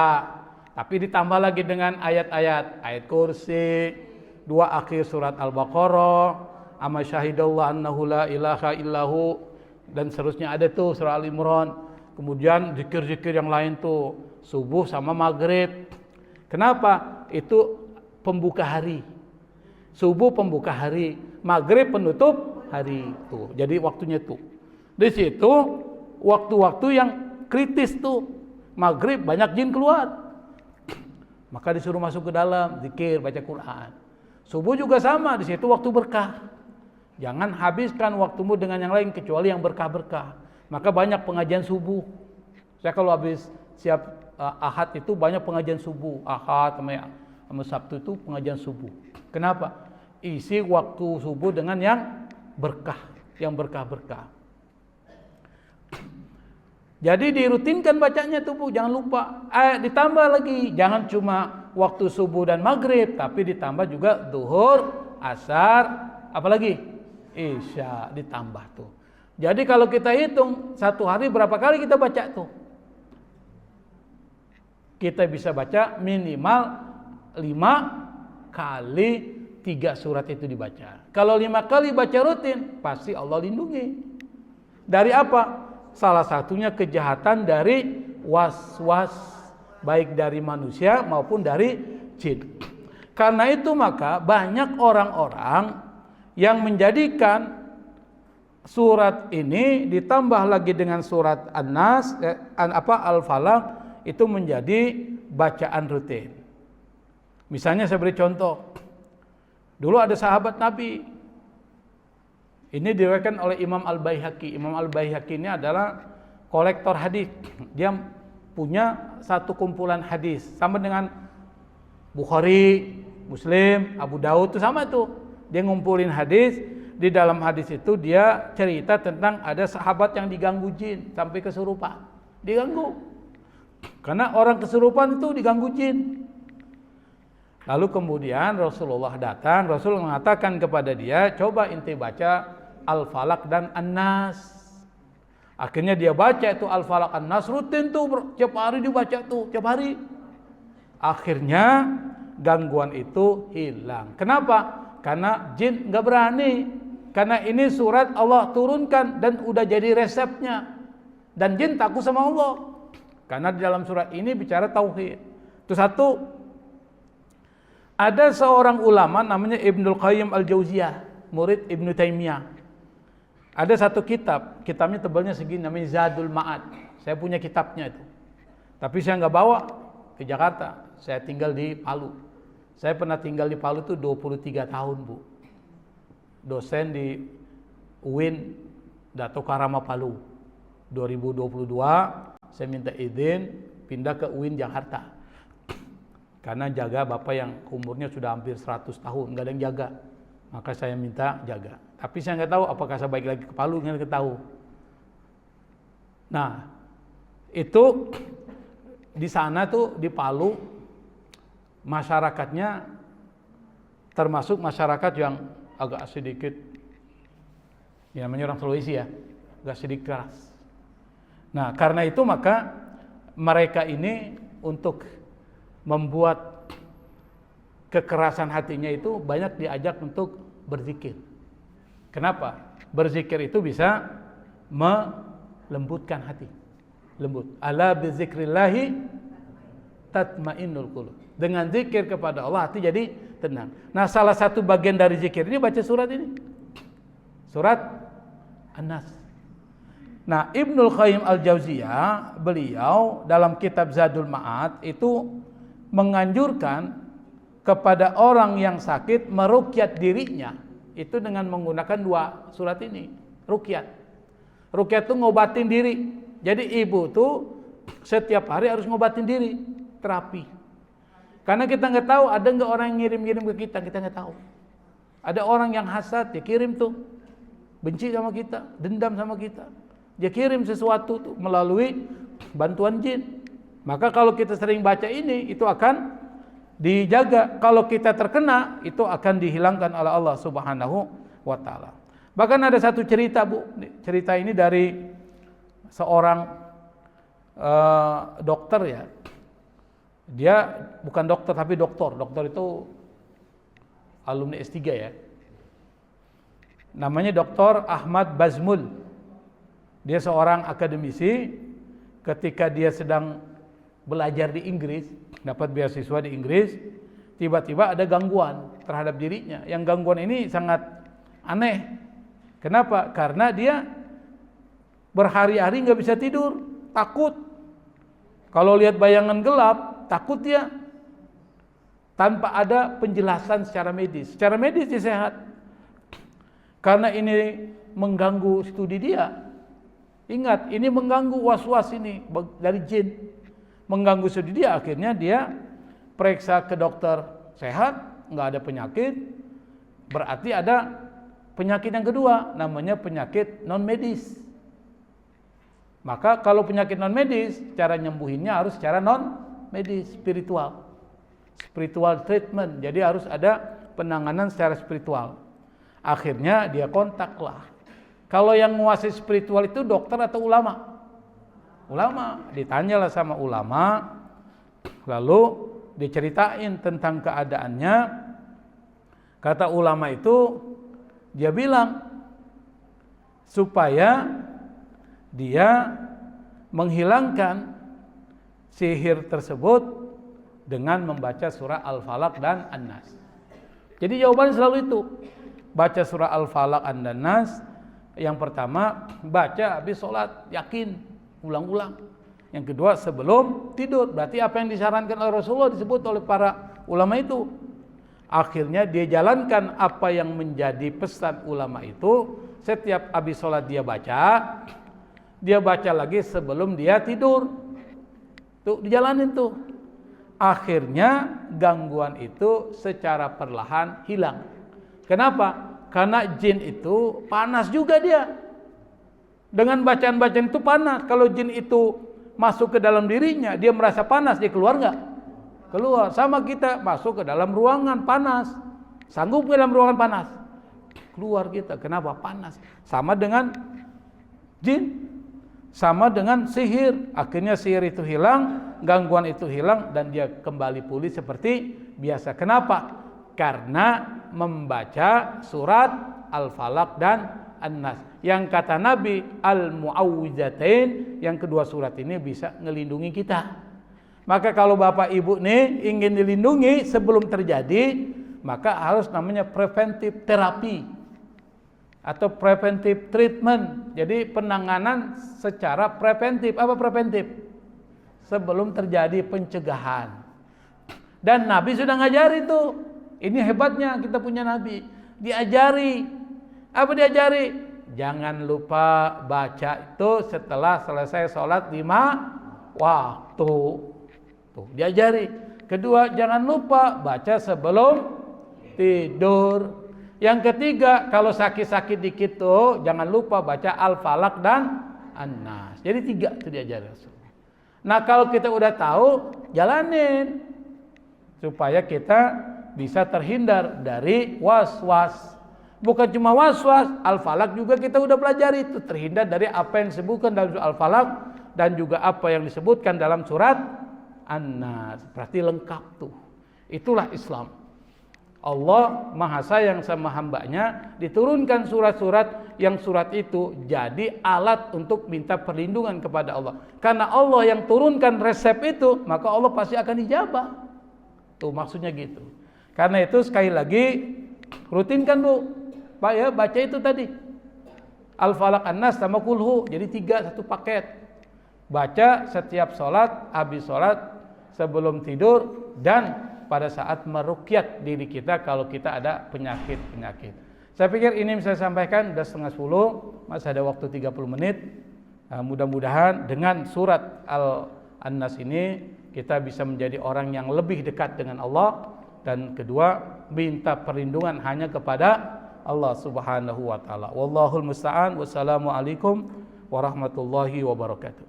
Tapi ditambah lagi dengan ayat-ayat, ayat kursi, 2 akhir surat Al-Baqarah, amma syahidallah annahu la ilaha illahu, dan seterusnya ada tuh surah Al-Imran. Kemudian zikir-zikir yang lain tuh subuh sama maghrib. Kenapa? Itu pembuka hari. Subuh pembuka hari, maghrib penutup hari. Tuh, jadi waktunya tuh. Di situ waktu-waktu yang kritis tuh. Maghrib banyak jin keluar. Maka disuruh masuk ke dalam, zikir, baca Quran. Subuh juga sama, di situ waktu berkah. Jangan habiskan waktumu dengan yang lain kecuali yang berkah-berkah. Maka banyak pengajian subuh. Saya kalau habis siap Ahad itu banyak pengajian subuh. Ahad sama Sabtu itu pengajian subuh. Kenapa? Isi waktu subuh dengan yang berkah, yang berkah-berkah. Jadi dirutinkan bacanya tuh Bu, jangan lupa. Ditambah lagi, jangan cuma waktu subuh dan maghrib, tapi ditambah juga zuhur, asar, apalagi isya ditambah tuh. Jadi kalau kita hitung satu hari berapa kali kita baca tuh? Kita bisa baca minimal 5 kali 3 surat itu dibaca. Kalau 5 kali baca rutin, pasti Allah lindungi. Dari apa? Salah satunya kejahatan dari was-was, baik dari manusia maupun dari jin. Karena itu maka banyak orang-orang yang menjadikan surat ini ditambah lagi dengan surat An-Nas, Al-Falaq itu menjadi bacaan rutin. Misalnya saya beri contoh. Dulu ada sahabat Nabi. Ini diriwayatkan oleh Imam Al-Baihaqi. Imam Al-Baihaqi ini adalah kolektor hadis. Dia punya satu kumpulan hadis sama dengan Bukhari, Muslim, Abu Daud itu sama tuh. Dia ngumpulin hadis. Di dalam hadis itu dia cerita tentang ada sahabat yang diganggu jin sampai kesurupan. Diganggu. Karena orang kesurupan itu diganggu jin. Lalu kemudian Rasulullah datang, Rasul mengatakan kepada dia, coba inti baca Al-Falaq dan An-Nas. Akhirnya dia baca itu Al-Falaq An-Nas rutin tuh, tiap hari dibaca tuh, tiap hari. Akhirnya gangguan itu hilang. Kenapa? Karena jin nggak berani. Karena ini surat Allah turunkan dan udah jadi resepnya. Dan jin takut sama Allah. Karena di dalam surat ini bicara tauhid. Itu satu. Ada seorang ulama namanya Ibnul Qayyim Al-Jauziyah, murid Ibnu Taimiyah. Ada satu kitab, kitabnya tebalnya segini namanya Zadul Ma'ad. Saya punya kitabnya itu. Tapi saya nggak bawa ke Jakarta. Saya tinggal di Palu. Saya pernah tinggal di Palu itu 23 tahun, Bu. Dosen di UIN Dato Karama Palu. 2022 saya minta izin pindah ke UIN Jakarta. Karena jaga bapak yang umurnya sudah hampir 100 tahun, nggak ada yang jaga. Maka saya minta jaga. Tapi saya nggak tahu apakah saya balik lagi ke Palu, nggak tahu. Nah, itu di sana tuh di Palu masyarakatnya termasuk masyarakat yang agak sedikit, ya namanya orang Sulawesi ya, agak sedikit keras. Nah, karena itu maka mereka ini untuk membuat kekerasan hatinya itu banyak diajak untuk berzikir. Kenapa? Berzikir itu bisa melembutkan hati. Lembut. Ala bizikrillahi tatmainnul qulub. Dengan zikir kepada Allah hati jadi tenang. Nah, salah satu bagian dari zikir ini baca surat ini. Surat An-Nas. Nah, Ibnul Qayyim Al-Jauziyah beliau dalam kitab Zadul Ma'ad itu menganjurkan kepada orang yang sakit meruqyat dirinya itu dengan menggunakan 2 surat ini. Ruqyat. Ruqyat itu ngobatin diri. Jadi ibu tuh setiap hari harus ngobatin diri, terapi. Karena kita nggak tahu ada nggak orang yang ngirim-ngirim ke kita nggak tahu. Ada orang yang hasad, dia kirim tuh, benci sama kita, dendam sama kita. Dia kirim sesuatu tuh melalui bantuan jin. Maka kalau kita sering baca ini, itu akan dijaga. Kalau kita terkena, itu akan dihilangkan oleh Allah Subhanahu wa Ta'ala. Bahkan ada satu cerita, Bu. Cerita ini dari seorang dokter ya. Dia bukan dokter tapi doktor. Dokter itu alumni S3 ya. Namanya Dr. Ahmad Bazmul. Dia seorang akademisi. Ketika dia sedang belajar di Inggris, dapat beasiswa di Inggris, tiba-tiba ada gangguan terhadap dirinya. Yang gangguan ini sangat aneh. Kenapa? Karena dia berhari-hari nggak bisa tidur, takut. Kalau lihat bayangan gelap, takut dia. Tanpa ada penjelasan secara medis. Secara medis dia sehat. Karena ini mengganggu studi dia. Ingat, ini mengganggu was-was ini dari jin. Mengganggu studi dia, akhirnya dia periksa ke dokter, sehat, nggak ada penyakit. Berarti ada penyakit yang kedua, namanya penyakit non medis. Maka kalau penyakit non medis, cara nyembuhinnya harus secara non medis, spiritual treatment. Jadi harus ada penanganan secara spiritual. Akhirnya dia kontaklah. Kalau yang menguasai spiritual itu dokter atau ulama? Ulama. Ditanyalah sama ulama, lalu diceritain tentang keadaannya. Kata ulama itu, dia bilang supaya dia menghilangkan sihir tersebut dengan membaca surah Al-Falaq dan An-Nas. Jadi jawabannya selalu itu. Baca surah Al-Falaq dan An-Nas. Yang pertama, baca habis sholat, yakin, ulang-ulang. Yang kedua, sebelum tidur. Berarti apa yang disarankan oleh Rasulullah disebut oleh para ulama itu. Akhirnya dia jalankan apa yang menjadi pesan ulama itu. Setiap habis sholat dia baca lagi sebelum dia tidur. Tuh dijalanin tuh. Akhirnya gangguan itu secara perlahan hilang. Kenapa? Karena jin itu panas juga dia. Dengan bacaan-bacaan itu panas. Kalau jin itu masuk ke dalam dirinya, dia merasa panas, dia keluar nggak? Keluar. Sama kita masuk ke dalam ruangan panas. Sanggup ke dalam ruangan panas? Keluar kita. Kenapa? Panas. Sama dengan jin. Sama dengan sihir, akhirnya sihir itu hilang, gangguan itu hilang, dan dia kembali pulih seperti biasa. Kenapa? Karena membaca surat Al-Falaq dan An-Nas. Yang kata Nabi, Al-Mu'awwidzatain, yang kedua surat ini bisa ngelindungi kita. Maka kalau bapak ibu nih ingin dilindungi sebelum terjadi, maka harus namanya preventive therapy atau preventive treatment. Jadi penanganan secara preventif. Apa preventif? Sebelum terjadi pencegahan. Dan Nabi sudah ngajari tuh. Ini hebatnya kita punya Nabi. Diajari. Apa diajari? Jangan lupa baca itu setelah selesai sholat 5 waktu. Tuh, diajari. Kedua, jangan lupa baca sebelum tidur. Yang ketiga, kalau sakit-sakit dikit tuh jangan lupa baca Al-Falaq dan An-Nas. Jadi 3 itu diajarin Rasulullah. Nah, kalau kita udah tahu, jalanin supaya kita bisa terhindar dari was-was. Bukan cuma was-was, Al-Falaq juga kita udah pelajari itu, terhindar dari apa yang disebutkan dalam surah Al-Falaq dan juga apa yang disebutkan dalam surat An-Nas. Berarti lengkap tuh. Itulah Islam. Allah Maha Sayang sama hambanya, diturunkan surat-surat yang surat itu jadi alat untuk minta perlindungan kepada Allah. Karena Allah yang turunkan resep itu, maka Allah pasti akan dijabah. Tuh maksudnya gitu. Karena itu sekali lagi rutinkan Bu, Pak ya, baca itu tadi Al-Falaq An-Nas sama Kulhu, jadi 3 satu paket. Baca setiap sholat, habis sholat, sebelum tidur, dan pada saat meruqyah diri kita kalau kita ada penyakit-penyakit. Saya pikir ini bisa saya sampaikan, sudah 9:30, masih ada waktu 30 menit. Mudah-mudahan dengan surat An-Nas ini kita bisa menjadi orang yang lebih dekat dengan Allah, dan kedua minta perlindungan hanya kepada Allah Subhanahu wa taala. Wallahul musta'an. Wassalamualaikum warahmatullahi wabarakatuh.